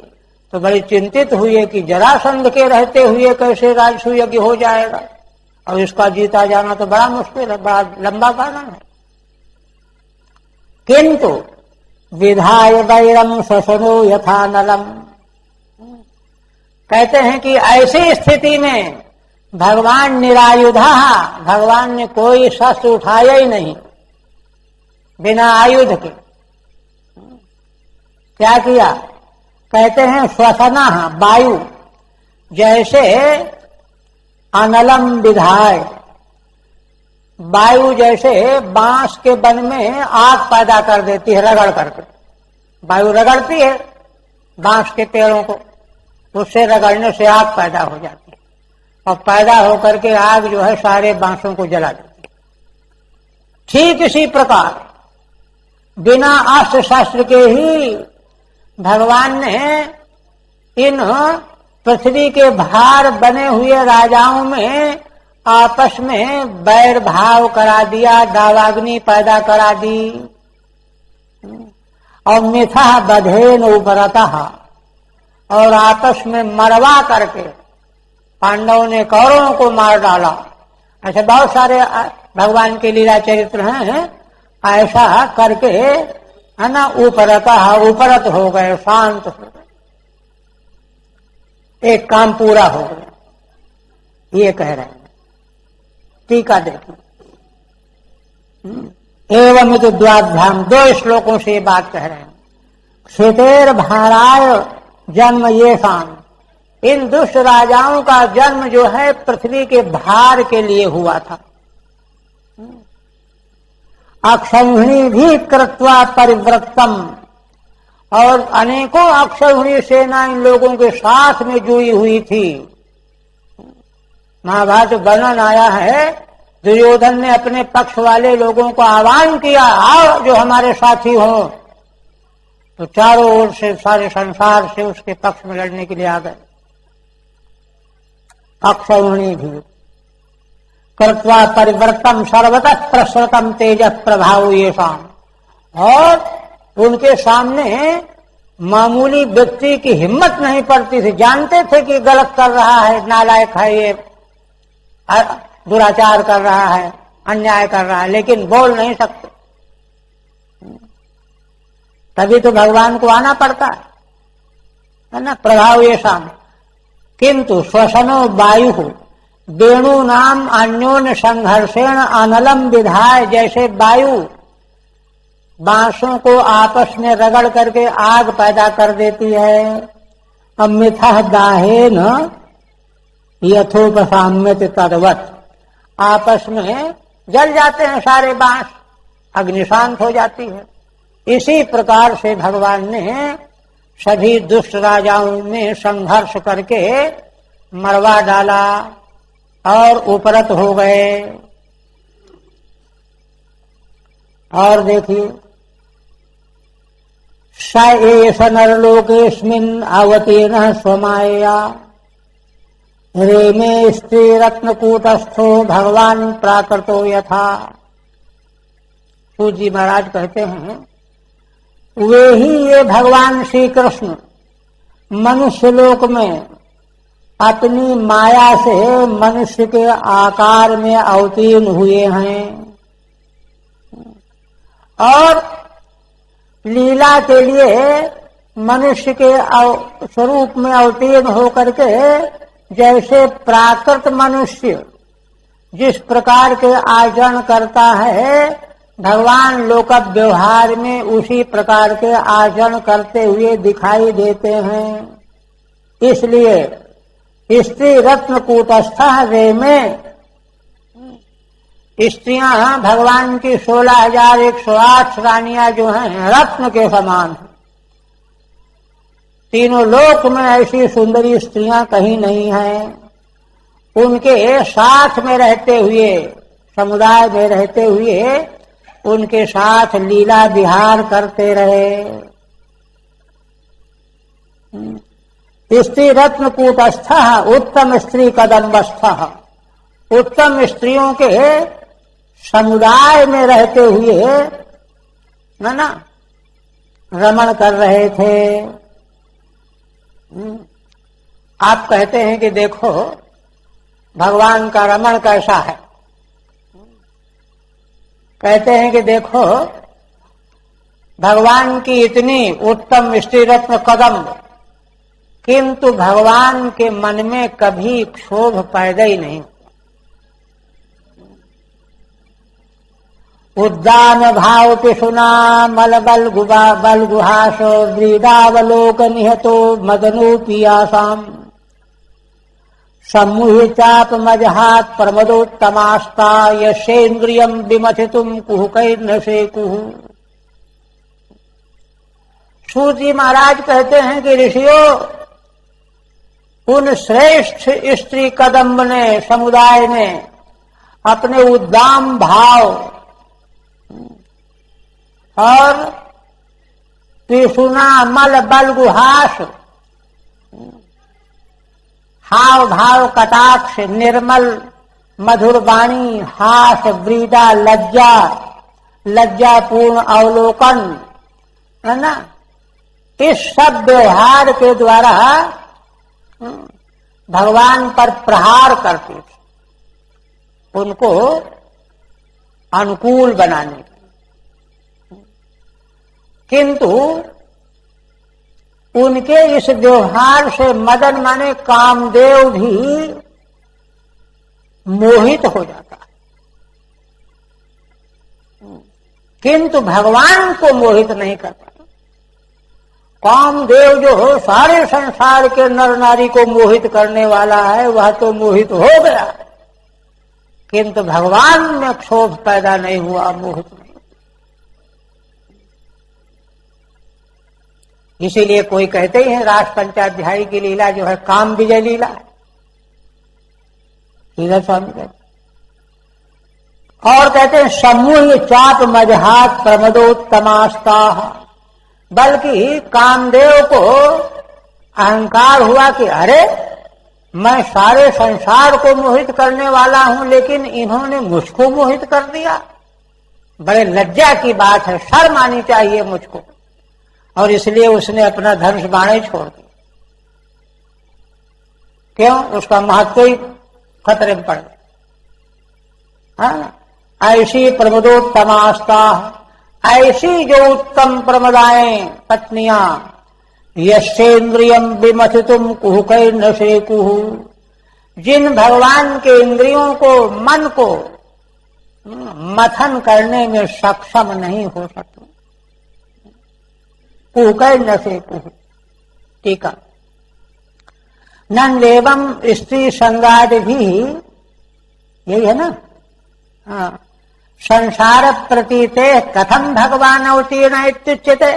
तो बड़ी चिंतित हुए कि जरासंध के रहते हुए कैसे राजसूय यज्ञ हो जाएगा। और इसका जीता जाना तो बड़ा मुश्किल है, बड़ा लंबा कारण है। किंतु विधाय वैरम स्वसनो यथा नलम, कहते हैं कि ऐसी स्थिति में भगवान निरायुधा, भगवान ने कोई शस्त्र उठाया ही नहीं, बिना आयुध के क्या किया? कहते हैं श्वसना, वायु जैसे अनलम विधाय, वायु जैसे बांस के वन में आग पैदा कर देती है रगड़ करके, वायु रगड़ती है बांस के पेड़ों को, उससे रगड़ने से आग पैदा हो जाती है और पैदा होकर के आग जो है सारे बांसों को जला देती है। ठीक इसी प्रकार बिना अस्त्र शस्त्र के ही भगवान ने इन पृथ्वी के भार बने हुए राजाओं में आपस में बैर भाव करा दिया, दावाग्नि पैदा करा दी, और मिथा बधेन उपरतः, और आपस में मरवा करके पांडवों ने कौरवों को मार डाला। ऐसे बहुत सारे भगवान के लीला चरित्र हैं, ऐसा करके है ना, उपरतः उपरत हो गए, शांत हो गए, एक काम पूरा हो गया, ये कह रहे हैं। टीका देखिए, एवं तो द्वाभ्याम, 2 श्लोकों से ये बात कह रहे हैं। क्षितेर भाराय जन्म ये शाम, इन दुष्ट राजाओं का जन्म जो है पृथ्वी के भार के लिए हुआ था। अक्षौहिणी भी कृत्वा परिव्रतम, और अनेकों अक्षौहिणी सेना इन लोगों के साथ में जुड़ी हुई थी। महाभारत वर्णन आया है, दुर्योधन ने अपने पक्ष वाले लोगों को आह्वान किया, आओ जो हमारे साथी हो, तो चारों ओर से सारे संसार से उसके पक्ष में लड़ने के लिए आ गए। अक्षौहिणी भी कृत्वा परिवर्तम सर्वतः प्रसृतम तेज प्रभाव ये शाम, और उनके सामने मामूली व्यक्ति की हिम्मत नहीं पड़ती थी। जानते थे कि गलत कर रहा है, नालायक है, ये दुराचार कर रहा है, अन्याय कर रहा है, लेकिन बोल नहीं सकते। तभी तो भगवान को आना पड़ता है ना, प्रभाव ये शाम। किंतु श्वसनो वायु वेणु नाम अन्योन्य संघर्षेण अनलम विधाय, जैसे वायु बांसों को आपस में रगड़ करके आग पैदा कर देती है, अब मिथा दाहेन यथोपसाम्यत तद्वत्, आपस में जल जाते हैं सारे बांस, अग्नि शांत हो जाती है। इसी प्रकार से भगवान ने सभी दुष्ट राजाओं में संघर्ष करके मरवा डाला और उपरत हो गए। और देखिए, स एष नरलोकेस्मिन् अवतीर्णः स्वमायया रेमे स्त्री रत्नकूटस्थो भगवान प्राकृतो यथा। सूत जी महाराज कहते हैं, वे ही ये भगवान श्री कृष्ण मनुष्य लोक में अपनी माया से मनुष्य के आकार में अवतीर्ण हुए हैं, और लीला के लिए मनुष्य के स्वरूप में अवतीर्ण होकर के जैसे प्राकृत मनुष्य जिस प्रकार के आचरण करता है, भगवान लोक व्यवहार में उसी प्रकार के आचरण करते हुए दिखाई देते हैं। इसलिए स्त्री रत्न कूटस्थ वे में, स्त्रियां भगवान की 16,108 रानियां जो हैं रत्न के समान हैं। तीनों लोक में ऐसी सुंदरी स्त्रियां कहीं नहीं हैं। उनके साथ में रहते हुए, समुदाय में रहते हुए उनके साथ लीला विहार करते रहे। स्त्री रत्न कूटस्थ उत्तम स्त्री कदम्बस्थ, उत्तम स्त्रियों के समुदाय में रहते हुए ना रमण कर रहे थे। आप कहते हैं कि देखो, भगवान का रमण कैसा है। कहते हैं कि देखो भगवान की इतनी उत्तम स्त्री रत्न कदम, किंतु भगवान के मन में कभी क्षोभ पैदा ही नहीं। उद्दान भाव पिशुना मल बल गुहासो व्रीडावलोक निहतो मदनो पियासाम सम्मुहि चाप मजहात प्रमदोत्तमास्ता यशेन्द्रियम विमथितुम कुहुकैर्न शेकुः। सूत जी महाराज कहते हैं कि ऋषियों, उन श्रेष्ठ स्त्री कदम्ब ने, समुदाय ने अपने उद्दाम भाव और पिशुना मल बल गुहास, हाव भाव कटाक्ष, निर्मल मधुर वाणी, हास, व्रीडा, लज्जा, लज्जापूर्ण अवलोकन, है ना, इस सब व्यवहार के द्वारा भगवान पर प्रहार करते थे, उनको अनुकूल बनाने के। किंतु उनके इस व्यवहार से मदन माने कामदेव भी मोहित हो जाता है, किंतु भगवान को मोहित नहीं करता। कामदेव जो हो सारे संसार के नर नारी को मोहित करने वाला है, वह तो मोहित हो गया, किंतु भगवान में क्षोभ पैदा नहीं हुआ, मोहित नहीं। इसीलिए कोई कहते ही है रास पंचाध्यायी की लीला जो है काम विजय लीला है, स्वामी कहते। और कहते हैं समूह चाप मजहात प्रमदोत्तमास्ता, बल्कि कामदेव को अहंकार हुआ कि अरे मैं सारे संसार को मोहित करने वाला हूं, लेकिन इन्होंने मुझको मोहित कर दिया। बड़े लज्जा की बात है, शर्म आनी चाहिए मुझको। और इसलिए उसने अपना धनुष बाण छोड़ दिया। क्यों? उसका महत्व ही खतरे में पड़ गया। ऐसी प्रमदोत्तमास्ता, ऐसी जो उत्तम प्रमदाएं पत्नियां, यशेन्द्रियम विमथितुम कुहुकैर्न शेकुः, जिन भगवान के इंद्रियों को, मन को मथन करने में सक्षम नहीं हो सकते। कुहुकैर्न शेकुः। टीका, नन्देवम स्त्री संगादि भी, यही है ना। हाँ, संसार प्रतीते कथम भगवान अवतीर्ण इत्युच्यते।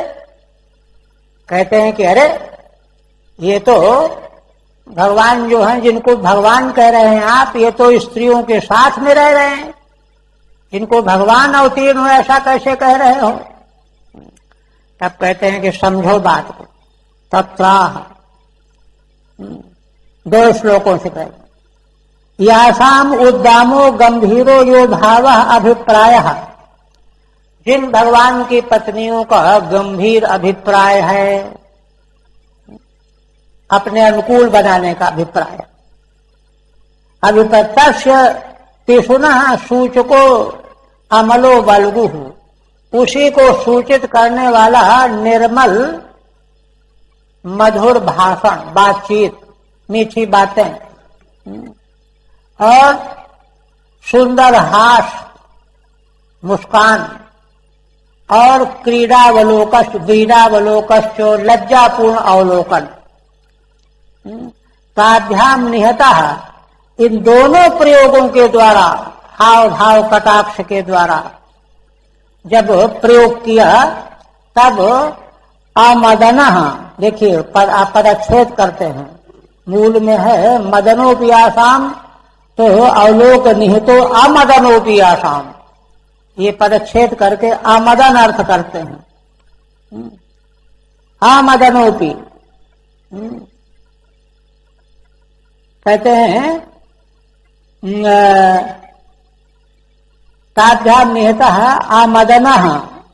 कहते हैं कि अरे ये तो भगवान जो हैं, जिनको भगवान कह रहे हैं आप, ये तो स्त्रियों के साथ में रह रहे हैं, इनको भगवान अवतीर्ण हो ऐसा कैसे कह रहे हो? तब कहते हैं कि समझो बात को। तत्राह, 2 श्लोकों से कहते, यासाम उद्दामो गंभीरो यो भाव अभिप्राय, जिन भगवान की पत्नियों का गंभीर अभिप्राय है, अपने अनुकूल बनाने का अभिप्राय, अभिप्रत्यक्ष पिशुनः सूचको अमलो बलगुः, उसी को सूचित करने वाला निर्मल मधुर भाषण, बातचीत, मीठी बातें, और सुंदर हास, मुस्कान, और क्रीडावलोकश्च लज्जापूर्ण अवलोकन, ताभ्याम निहता, इन दोनों प्रयोगों के द्वारा, हाव भाव कटाक्ष के द्वारा जब प्रयोग किया, तब आमदनः, देखिए पदच्छेद करते हैं, मूल में है मदनोपियासाम, तो अवलोक निहितो आमदनोपियासाम, ये पदच्छेद करके आमदन अर्थ करते हैं। आमदनोपि कहते हैं ताभ्याम निहतः आमदनः,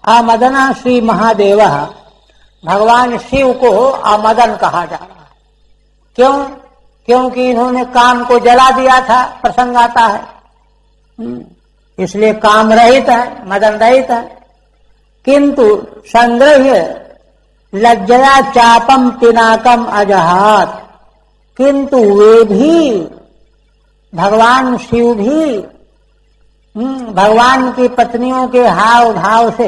आमदनः श्री महादेवः, भगवान शिव को आमदन कहा जा रहा है। क्यों? क्योंकि इन्होंने काम को जला दिया था, प्रसंग आता है, इसलिए काम रहित है, मदन रहित है। किंतु संग्रह्य लज्जया चापम पिनाकम अजहात, किंतु वे भी, भगवान शिव भी भगवान की पत्नियों के हाव भाव से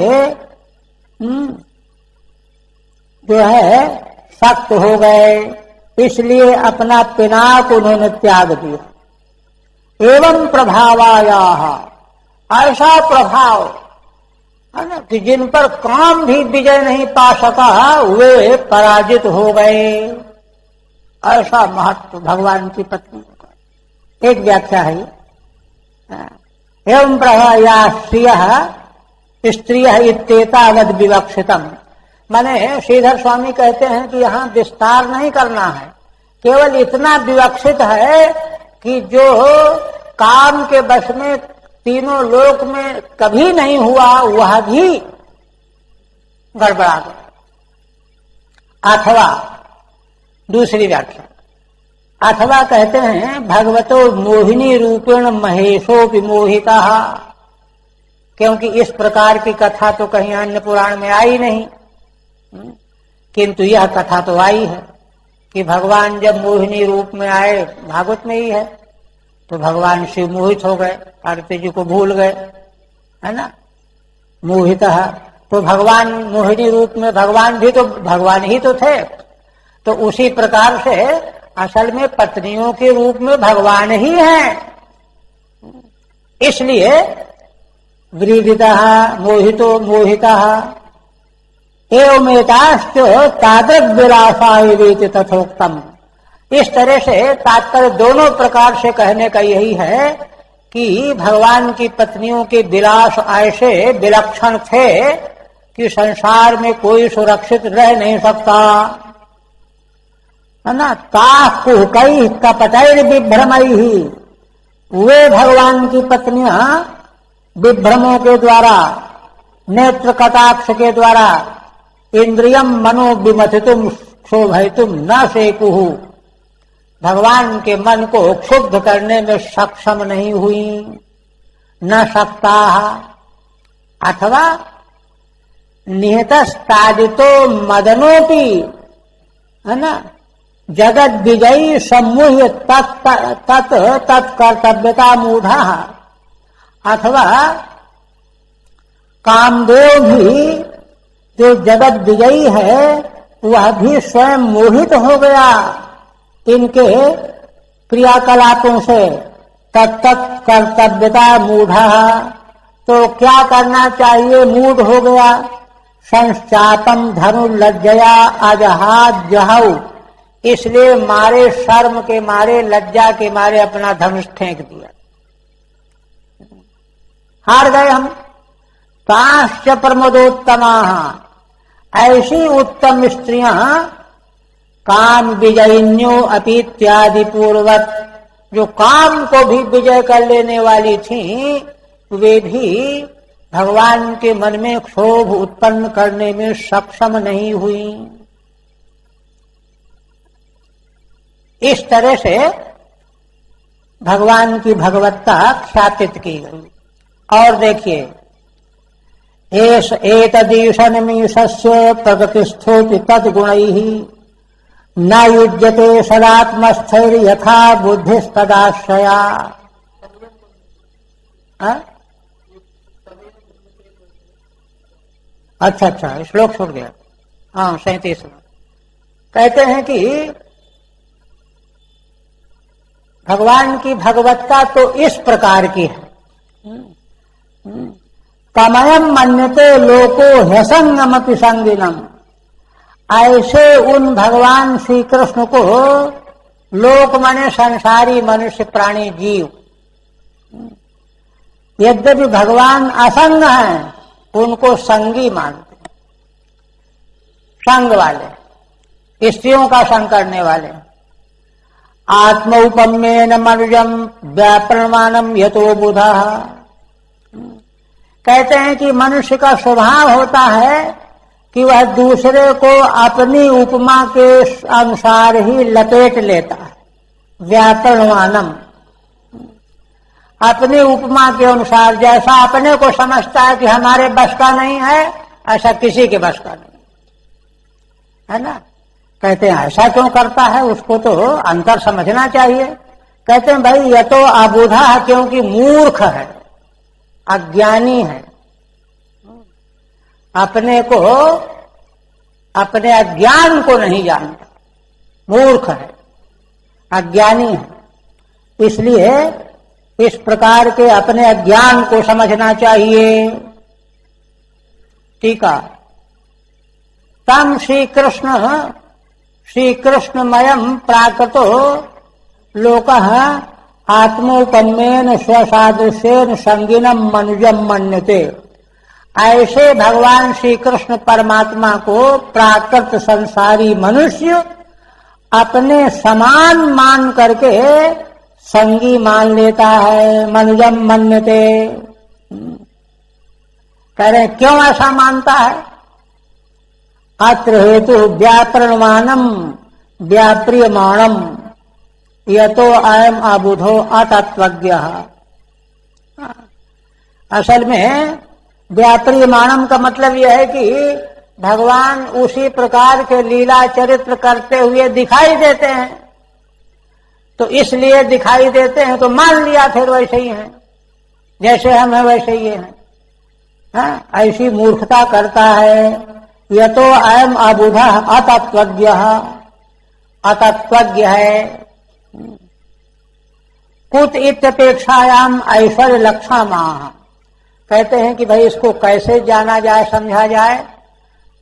जो है सख्त हो गए, इसलिए अपना पिनाक उन्होंने त्याग दिया। एवं प्रभावाया, ऐसा प्रभाव है ना कि जिन पर काम भी विजय नहीं पा सका वे पराजित हो गए, ऐसा महत्व भगवान की पत्नियों का। एक व्याख्या है एवं प्रभाया स्त्रिय इत्येतावद विवक्षितम, माने श्रीधर स्वामी कहते हैं कि यहाँ विस्तार नहीं करना है, केवल इतना विवक्षित है कि जो काम के बस में तीनों लोक में कभी नहीं हुआ वह भी गड़बड़ा गया। अथवा दूसरी व्याख्या, अथवा कहते हैं भगवतो मोहिनी रूपेण महेशो विमोहिता, क्योंकि इस प्रकार की कथा तो कहीं अन्य पुराण में आई नहीं, किंतु यह कथा तो आई है कि भगवान जब मोहिनी रूप में आए, भागवत में ही है, तो भगवान शिव मोहित हो गए, पार्वती जी को भूल गए, है ना, मोहित। तो भगवान मोहिनी रूप में, भगवान भी तो भगवान ही तो थे, तो उसी प्रकार से असल में पत्नियों के रूप में भगवान ही हैं, इसलिए व्रीडिता मोहितो मोहिता एवमेताश्च तादृग विलासाय तथोक्तम। इस तरह से तात्पर्य दोनों प्रकार से कहने का यही है कि भगवान की पत्नियों के विलास ऐसे विलक्षण थे कि संसार में कोई सुरक्षित रह नहीं सकता, है ना। ताह कुहकई कपटैर विभ्रमई ही, वे भगवान की पत्नियां विभ्रमों के द्वारा, नेत्र कटाक्ष के द्वारा, इंद्रियम मनो विमथितुम शोभयितुम न सेकुहु, भगवान के मन को क्षुब्ध करने में सक्षम नहीं हुई, न सकता। अथवा निहतस्तादितो मदनोपि, है ना, जगत विजयी सम्मुह्य तत्कर्तव्यता मूढ़ा, अथवा कामदेव भी जो जगत विजयी है वह भी स्वयं मोहित हो गया इनके क्रियाकलापों से, तत्त कर्तव्यता मूढ़ा, तो क्या करना चाहिए, मूढ़ हो गया। संचापम धनु लज्जया अजहाद जहऊ, इसलिए मारे शर्म के मारे, लज्जा के मारे अपना धनुष फेंक दिया, हार गए हम। ताश्च प्रमोदोत्तमा, ऐसी उत्तम स्त्रियां काम विजयिन्यो अतीत्यादि पूर्वक, जो काम को भी विजय कर लेने वाली थीं, वे भी भगवान के मन में क्षोभ उत्पन्न करने में सक्षम नहीं हुई। इस तरह से भगवान की भगवत्ता ख्यातित की गई। और देखिए, एतदीशनमीशस्य प्रगतिस्थोपि तद्गुणैः न युज्यते सदात्मस्थैर् यथा बुद्धिस्तदाश्रया। अच्छा, श्लोक छूट गया। हाँ, 37 कहते हैं कि भगवान की भगवत्ता तो इस प्रकार की है, तमयम मन्यते लोको ह्यसंगमपि संगिनम, ऐसे उन भगवान श्री कृष्ण को लोक माने संसारी मनुष्य प्राणी जीव, यद्यपि भगवान असंग हैं, उनको संगी मानते, संग वाले, स्त्रियों का संग करने वाले। आत्मौपम्येन मनुजम व्यापरमानम यतो बुधा, कहते हैं कि मनुष्य का स्वभाव होता है कि वह दूसरे को अपनी उपमा के अनुसार ही लपेट लेता है, व्याकरणवानम, अपनी उपमा के अनुसार जैसा अपने को समझता है कि हमारे बस का नहीं है, ऐसा किसी के बस का नहीं है ना। कहते हैं ऐसा क्यों करता है, उसको तो अंतर समझना चाहिए। कहते हैं भाई यह तो अबुधा है, क्योंकि मूर्ख है, अज्ञानी है, अपने को, अपने अज्ञान को नहीं जानता, मूर्ख है, अज्ञानी है। इसलिए इस प्रकार के अपने अज्ञान को समझना चाहिए। टीका, तम श्री कृष्णमयम प्राकृतो लोकः आत्मोपन्नेन स्वसादृश्येन संगिनम मनुजम मन्यते। ऐसे भगवान श्री कृष्ण परमात्मा को प्राकृत संसारी मनुष्य अपने समान मान करके संगी मान लेता है। मनुजम मन्यते, कह रहे क्यों ऐसा मानता है? अत्र हेतु व्याकरणमानम व्याप्रियमाणम यतो अयम अबुधो अतत्वज्ञः। असल में व्याप्रियमाणम का मतलब यह है कि भगवान उसी प्रकार के लीला चरित्र करते हुए दिखाई देते हैं, तो इसलिए दिखाई देते हैं तो मान लिया फिर वैसे ही है, जैसे हम है वैसे ही है। ऐसी मूर्खता करता है। यतो अयम अबुधा अतत्वज्ञः, अतत्वज्ञ है। कुत इत्यपेक्षायाम ऐश्वर्य लक्षणमाह, कहते हैं कि भाई इसको कैसे जाना जाए, समझा जाए,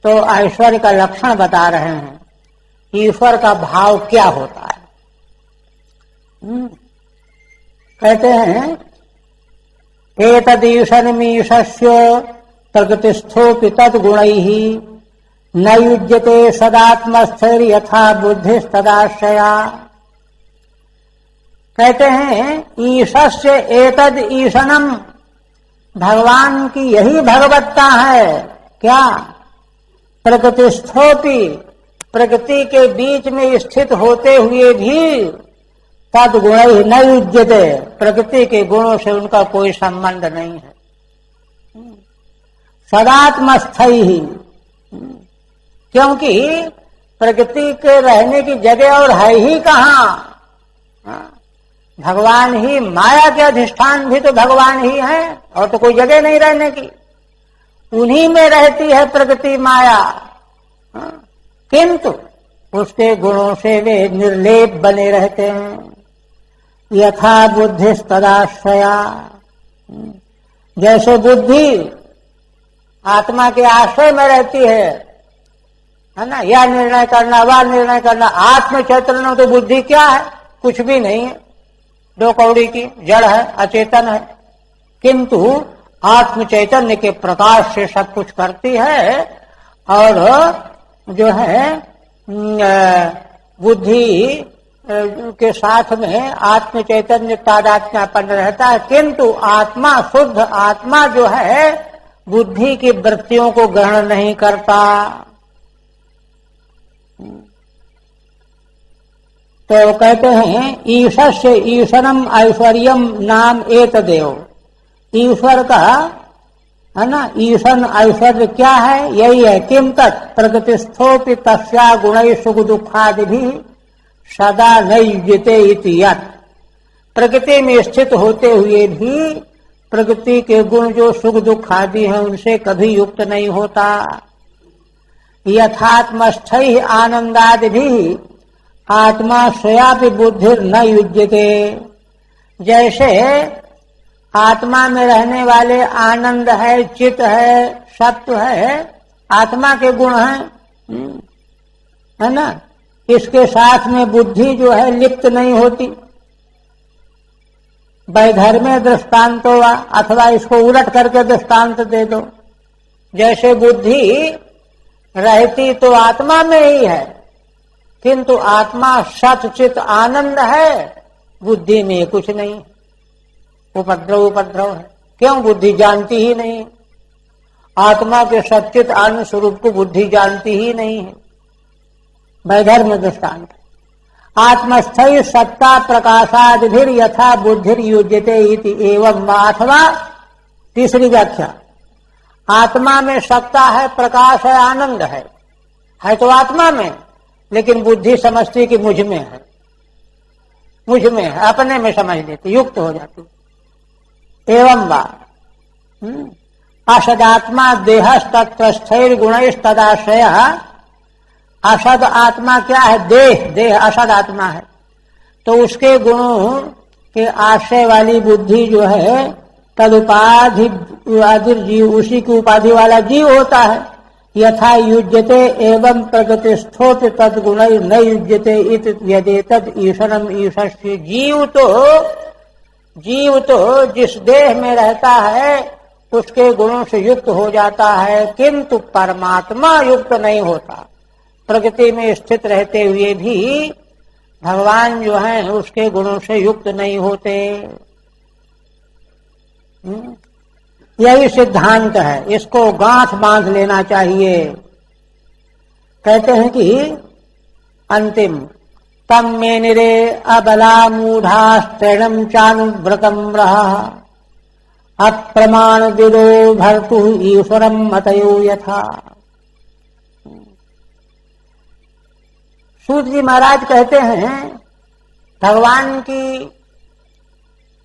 तो ऐश्वर्य का लक्षण बता रहे हैं। ईश्वर का भाव क्या होता है? कहते हैं एतदीशनमीशस्य प्रकृतिस्थोपि तद्गुणैः न युज्यते सदात्मस्थैर् यथा बुद्धिस्तदाश्रया। कहते हैं ईशस्य एतद ईशनम, भगवान की यही भगवत्ता है। क्या? प्रकृतिस्थोपि, प्रकृति के बीच में स्थित होते हुए भी तद गुण न युज्यते, प्रकृति के गुणों से उनका कोई संबंध नहीं है। सदात्मस्थई ही, क्योंकि प्रकृति के रहने की जगह और है ही कहाँ? भगवान ही, माया के अधिष्ठान भी तो भगवान ही है, और तो कोई जगह नहीं रहने की। उन्हीं में रहती है प्रकृति माया, किंतु उसके गुणों से वे निर्लेप बने रहते हैं। यथा बुद्धि तदाश्रया, जैसे बुद्धि आत्मा के आश्रय में रहती है ना, यह निर्णय करना वह निर्णय करना। आत्म चैतन्य तो बुद्धि क्या है? कुछ भी नहीं है, दो कौड़ी की जड़ है, अचेतन है, किंतु आत्म चैतन्य के प्रकाश से सब कुछ करती है। और जो है बुद्धि के साथ में आत्म चैतन्य तादात्म्यपन्न रहता है, किंतु आत्मा, शुद्ध आत्मा जो है बुद्धि की वृत्तियों को ग्रहण नहीं करता। तो कहते हैं ईशस्य ईशनम ऐश्वर्यम नाम एतदेव। ईश्वर का है ना, ईशन ऐश्वर्य क्या है? यही है। किम तत् प्रकृतिस्थोपि तस्या गुणै सुख दुखादि भी सदा न युज्यते इति यत्। प्रकृति में स्थित होते हुए भी प्रकृति के गुण जो सुख दुख आदि हैं उनसे कभी युक्त नहीं होता। यथात्मस्थै आनंदादि भी आत्मा स्वयापि बुद्धि न युज्यते। जैसे आत्मा में रहने वाले आनंद है, चित्त है, सत्व है, आत्मा के गुण हैं, है ना। इसके साथ में बुद्धि जो है लिप्त नहीं होती। वैधर्म्य दृष्टांत हुआ, अथवा इसको उलट करके दृष्टांत दे दो। जैसे बुद्धि रहती तो आत्मा में ही है, किंतु आत्मा सत चित आनंद है, बुद्धि में कुछ नहीं, उपद्रव उपद्रव है। क्यों? बुद्धि जानती ही नहीं, आत्मा के सच्चित आनंद स्वरूप को बुद्धि जानती ही नहीं है। वैधर्म्य दृष्टांत। आत्मस्थैः सत्ता प्रकाशादिभिर यथा बुद्धिर युज्यते इति एवं वा। अथवा तीसरी व्याख्या, आत्मा में सत्ता है, प्रकाश है, आनंद है तो आत्मा में, लेकिन बुद्धि समझती कि मुझ में है, मुझ में है, अपने में समझ लेती, युक्त हो जाती। एवं वा असदात्मा देहस्तत्र स्थिर गुणैस्तदाश्रय। असद आत्मा क्या है? देह असद आत्मा है, तो उसके गुणों के आश्रय वाली बुद्धि जो है तदुपाधि जीव, उसी की उपाधि वाला जीव होता है। यथा युज्यते एवं प्रगतिस्थोत तद्गुण न युज्यते इत यदेतद ईश्वरम ईश्वस्य। जीव तो जिस देह में रहता है उसके गुणों से युक्त हो जाता है, किंतु परमात्मा युक्त नहीं होता। प्रगति में स्थित रहते हुए भी भगवान जो है उसके गुणों से युक्त नहीं होते। यही सिद्धांत है, इसको गांठ बांध लेना चाहिए। कहते हैं कि अंतिम तम में निरे अबला मूढ़ास्त्रणम चानुव्रतम रहा अप्रमाण विदो भर्तु ईश्वरम मतयो यथा। सूत जी महाराज कहते हैं भगवान की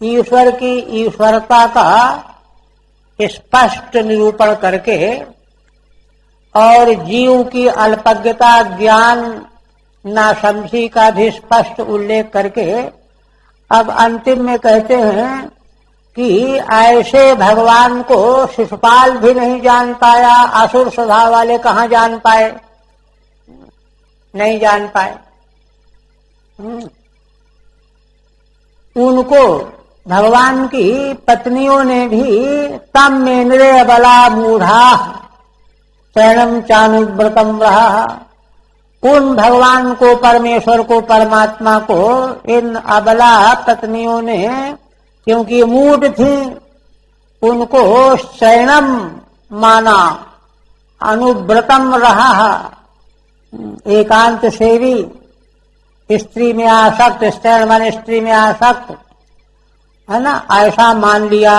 ईश्वर की ईश्वरता का स्पष्ट निरूपण करके और जीव की अल्पज्ञता ज्ञान नासमझी का भी स्पष्ट उल्लेख करके अब अंतिम में कहते हैं कि ऐसे भगवान को शिशुपाल भी नहीं जान पाया, असुर स्वभाव वाले कहाँ जान पाए, नहीं जान पाए। उनको भगवान की पत्नियों ने भी तम मेन्द्रे अबला मूढ़ा शरणम चानुव्रतम रहा। उन भगवान को, परमेश्वर को, परमात्मा को इन अबला पत्नियों ने, क्योंकि मूढ़ थी, उनको शरणम माना, अनुव्रतम रहा, एकांत सेवी, स्त्री में आसक्त, शरण माने स्त्री में आसक्त है ना, ऐसा मान लिया।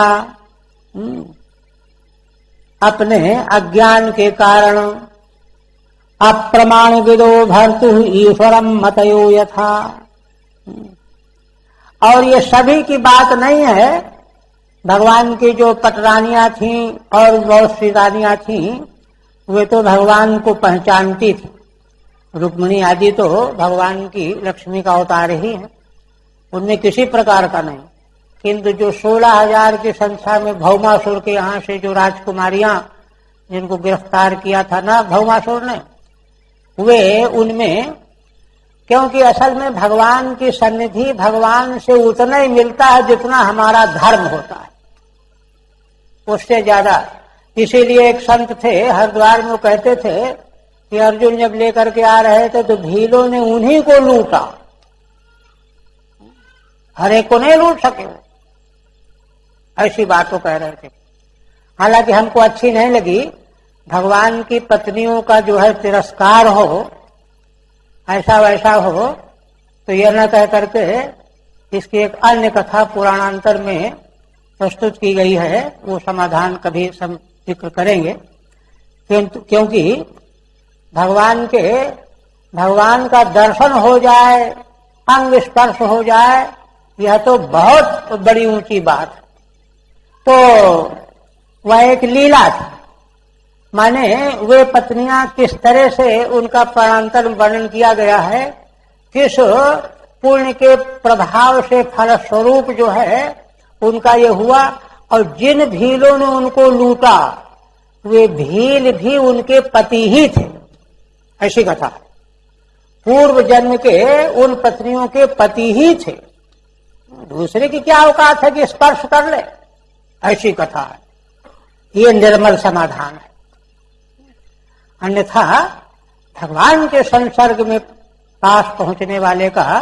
अपने अज्ञान के कारण अप्रमाण विदो भर्तु ईश्वरम मतयो यथा। और ये सभी की बात नहीं है, भगवान की जो पटरानियां थीं और बहुत सी रानियां थीं वे तो भगवान को पहचानती थी। रुक्मिणी आदि तो भगवान की लक्ष्मी का अवतार ही है, उनमें किसी प्रकार का नहीं। किंतु जो 16,000 की संख्या में भौमासुर के यहाँ से जो राजकुमारियां जिनको गिरफ्तार किया था ना भौमासुर ने, वे उनमें, क्योंकि असल में भगवान की सन्निधि भगवान से उतना ही मिलता है जितना हमारा धर्म होता है, उससे ज्यादा। इसीलिए एक संत थे हरिद्वार में, वो कहते थे कि अर्जुन जब लेकर के आ रहे थे तो भीलों ने उन्हीं को लूटा, हर एक को नहीं लूट सके। ऐसी बात वो कह रहे थे। हालांकि हमको अच्छी नहीं लगी, भगवान की पत्नियों का जो है तिरस्कार हो, ऐसा वैसा हो, तो यह न कह करके इसकी एक अन्य कथा पुराणांतर में प्रस्तुत की गई है, वो समाधान कभी जिक्र करेंगे। क्योंकि भगवान का दर्शन हो जाए, अंग स्पर्श हो जाए, यह तो बहुत बड़ी ऊंची बात है। तो वह एक लीला थी, माने वे पत्नियां किस तरह से उनका प्राणांतर वर्णन किया गया है, किस पुण्य के प्रभाव से फलस्वरूप जो है उनका ये हुआ। और जिन भीलों ने उनको लूटा वे भील भी उनके पति ही थे, ऐसी कथा। पूर्व जन्म के उन पत्नियों के पति ही थे, दूसरे की क्या औकात है कि स्पर्श कर ले, ऐसी कथा है। ये निर्मल समाधान है। अन्यथा भगवान के संसर्ग में पास पहुंचने वाले का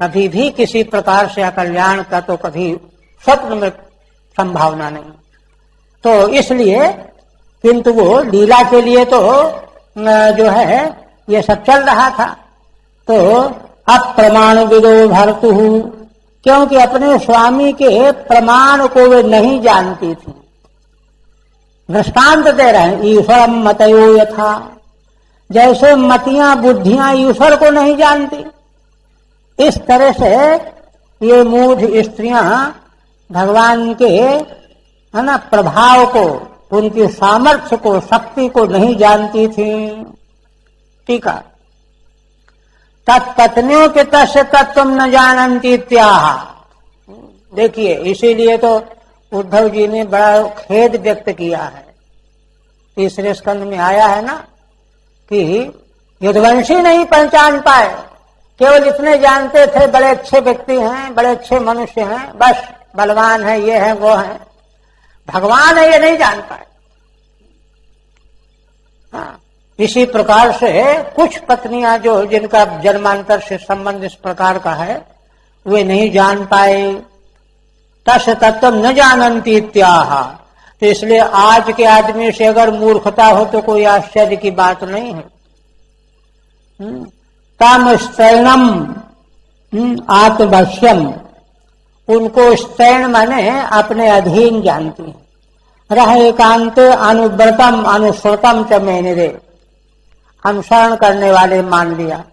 कभी भी किसी प्रकार से अकल्याण का तो कभी स्वप्न में संभावना नहीं। तो इसलिए, किंतु वो लीला के लिए तो जो है ये सब चल रहा था। तो अप्रमाण विदो भर्तु, क्योंकि अपने स्वामी के प्रमाण को वे नहीं जानती थी। दृष्टांत दे रहे हैं, ईश्वरम मतयो यथा, जैसे मतियां बुद्धियां ईश्वर को नहीं जानती, इस तरह से ये मूढ़ स्त्रियां भगवान के है ना प्रभाव को, उनकी सामर्थ्य को, शक्ति को नहीं जानती थी। ठीक है, तत्पत्नियों के तस्य तत्व न जानती त्याह। देखिए, इसीलिए तो उद्धव जी ने बड़ा खेद व्यक्त किया है। तीसरे स्कंद में आया है ना कि यदुवंशी नहीं पहचान पाए, केवल इतने जानते थे बड़े अच्छे व्यक्ति हैं, बड़े अच्छे मनुष्य हैं, बस बलवान है, ये है वो है, भगवान है ये नहीं जान पाए। हाँ, इसी प्रकार से कुछ पत्नियां जो जिनका जन्मांतर से संबंध इस प्रकार का है, वे नहीं जान पाए। तस् तत्व न जानन्ति इत्याह। तो इसलिए आज के आदमी से अगर मूर्खता हो तो कोई आश्चर्य की बात नहीं है। तम स्त्रैणम आत्मवश्यम, उनको स्त्रैण माने अपने अधीन जानती है। रह एकांत अनुव्रतम अनुश्रुतम च मेनिरे, अनुसरण करने वाले मान लिया।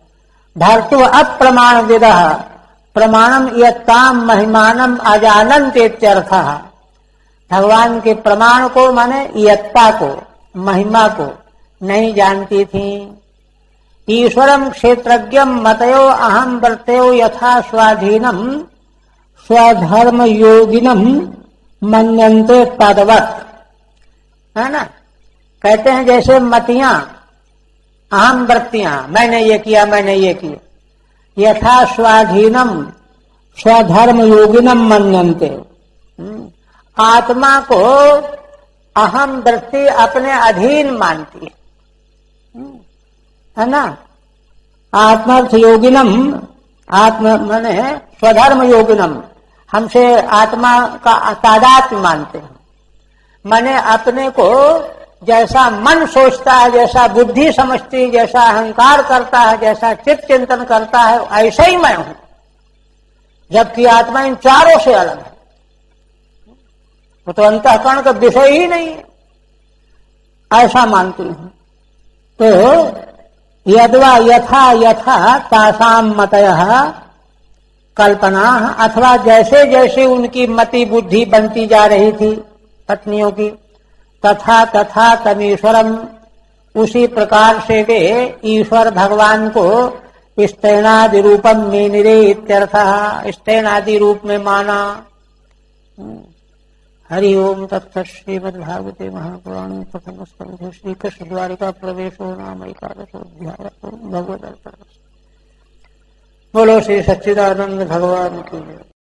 भर्तु अप्रमाण विदः प्रमाणम यत्ताम महिमानम अजानन्त इत्यर्थः। भगवान के प्रमाण को माने यत्ता को, महिमा को नहीं जानती थी। ईश्वरम क्षेत्रज्ञम मतयो अहम वर्तयो यथा स्वाधीनम स्वधर्म योगिनम मन्यन्ते तद्वत्, है ना। कहते हैं जैसे मतियां, अहम वृत्तियां, मैंने ये किया, मैंने ये किया, यथा स्वाधीनम स्वधर्म योगिनम मन्यन्ते, आत्मा को अहम वृत्ति अपने अधीन मानती है ना। आत्मर्थ योगिनम, आत्म माने स्वधर्म योगिनम, हमसे आत्मा का तादात्म्य मानते हैं, माने अपने को जैसा मन सोचता है, जैसा बुद्धि समझती है, जैसा अहंकार करता है, जैसा चित्त चिंतन करता है, ऐसा ही मैं हूं, जबकि आत्मा इन चारों से अलग है। वो तो अंतःकरण का विषय ही नहीं है, ऐसा मानती हूं। तो यद्वा यथा यथा तासाम मतयः कल्पना, अथवा जैसे जैसे उनकी मति बुद्धि बनती जा रही थी पत्नियों की, तथा तथा तमीश्वरम, उसी प्रकार से वे ईश्वर भगवान को स्त्रैणादि रूपम मेनिरे इत्यर्थः, स्त्रैणादि रूप में माना। हरि ओम तत्सत्। श्रीमद्भागवते महापुराणे प्रथम स्कंधे श्री कृष्ण द्वारिका प्रवेशो नाम एकादशोऽध्यायः। भगवद् अर्पणमस्तु। बोलो श्री सच्चिदानंद भगवान की जय।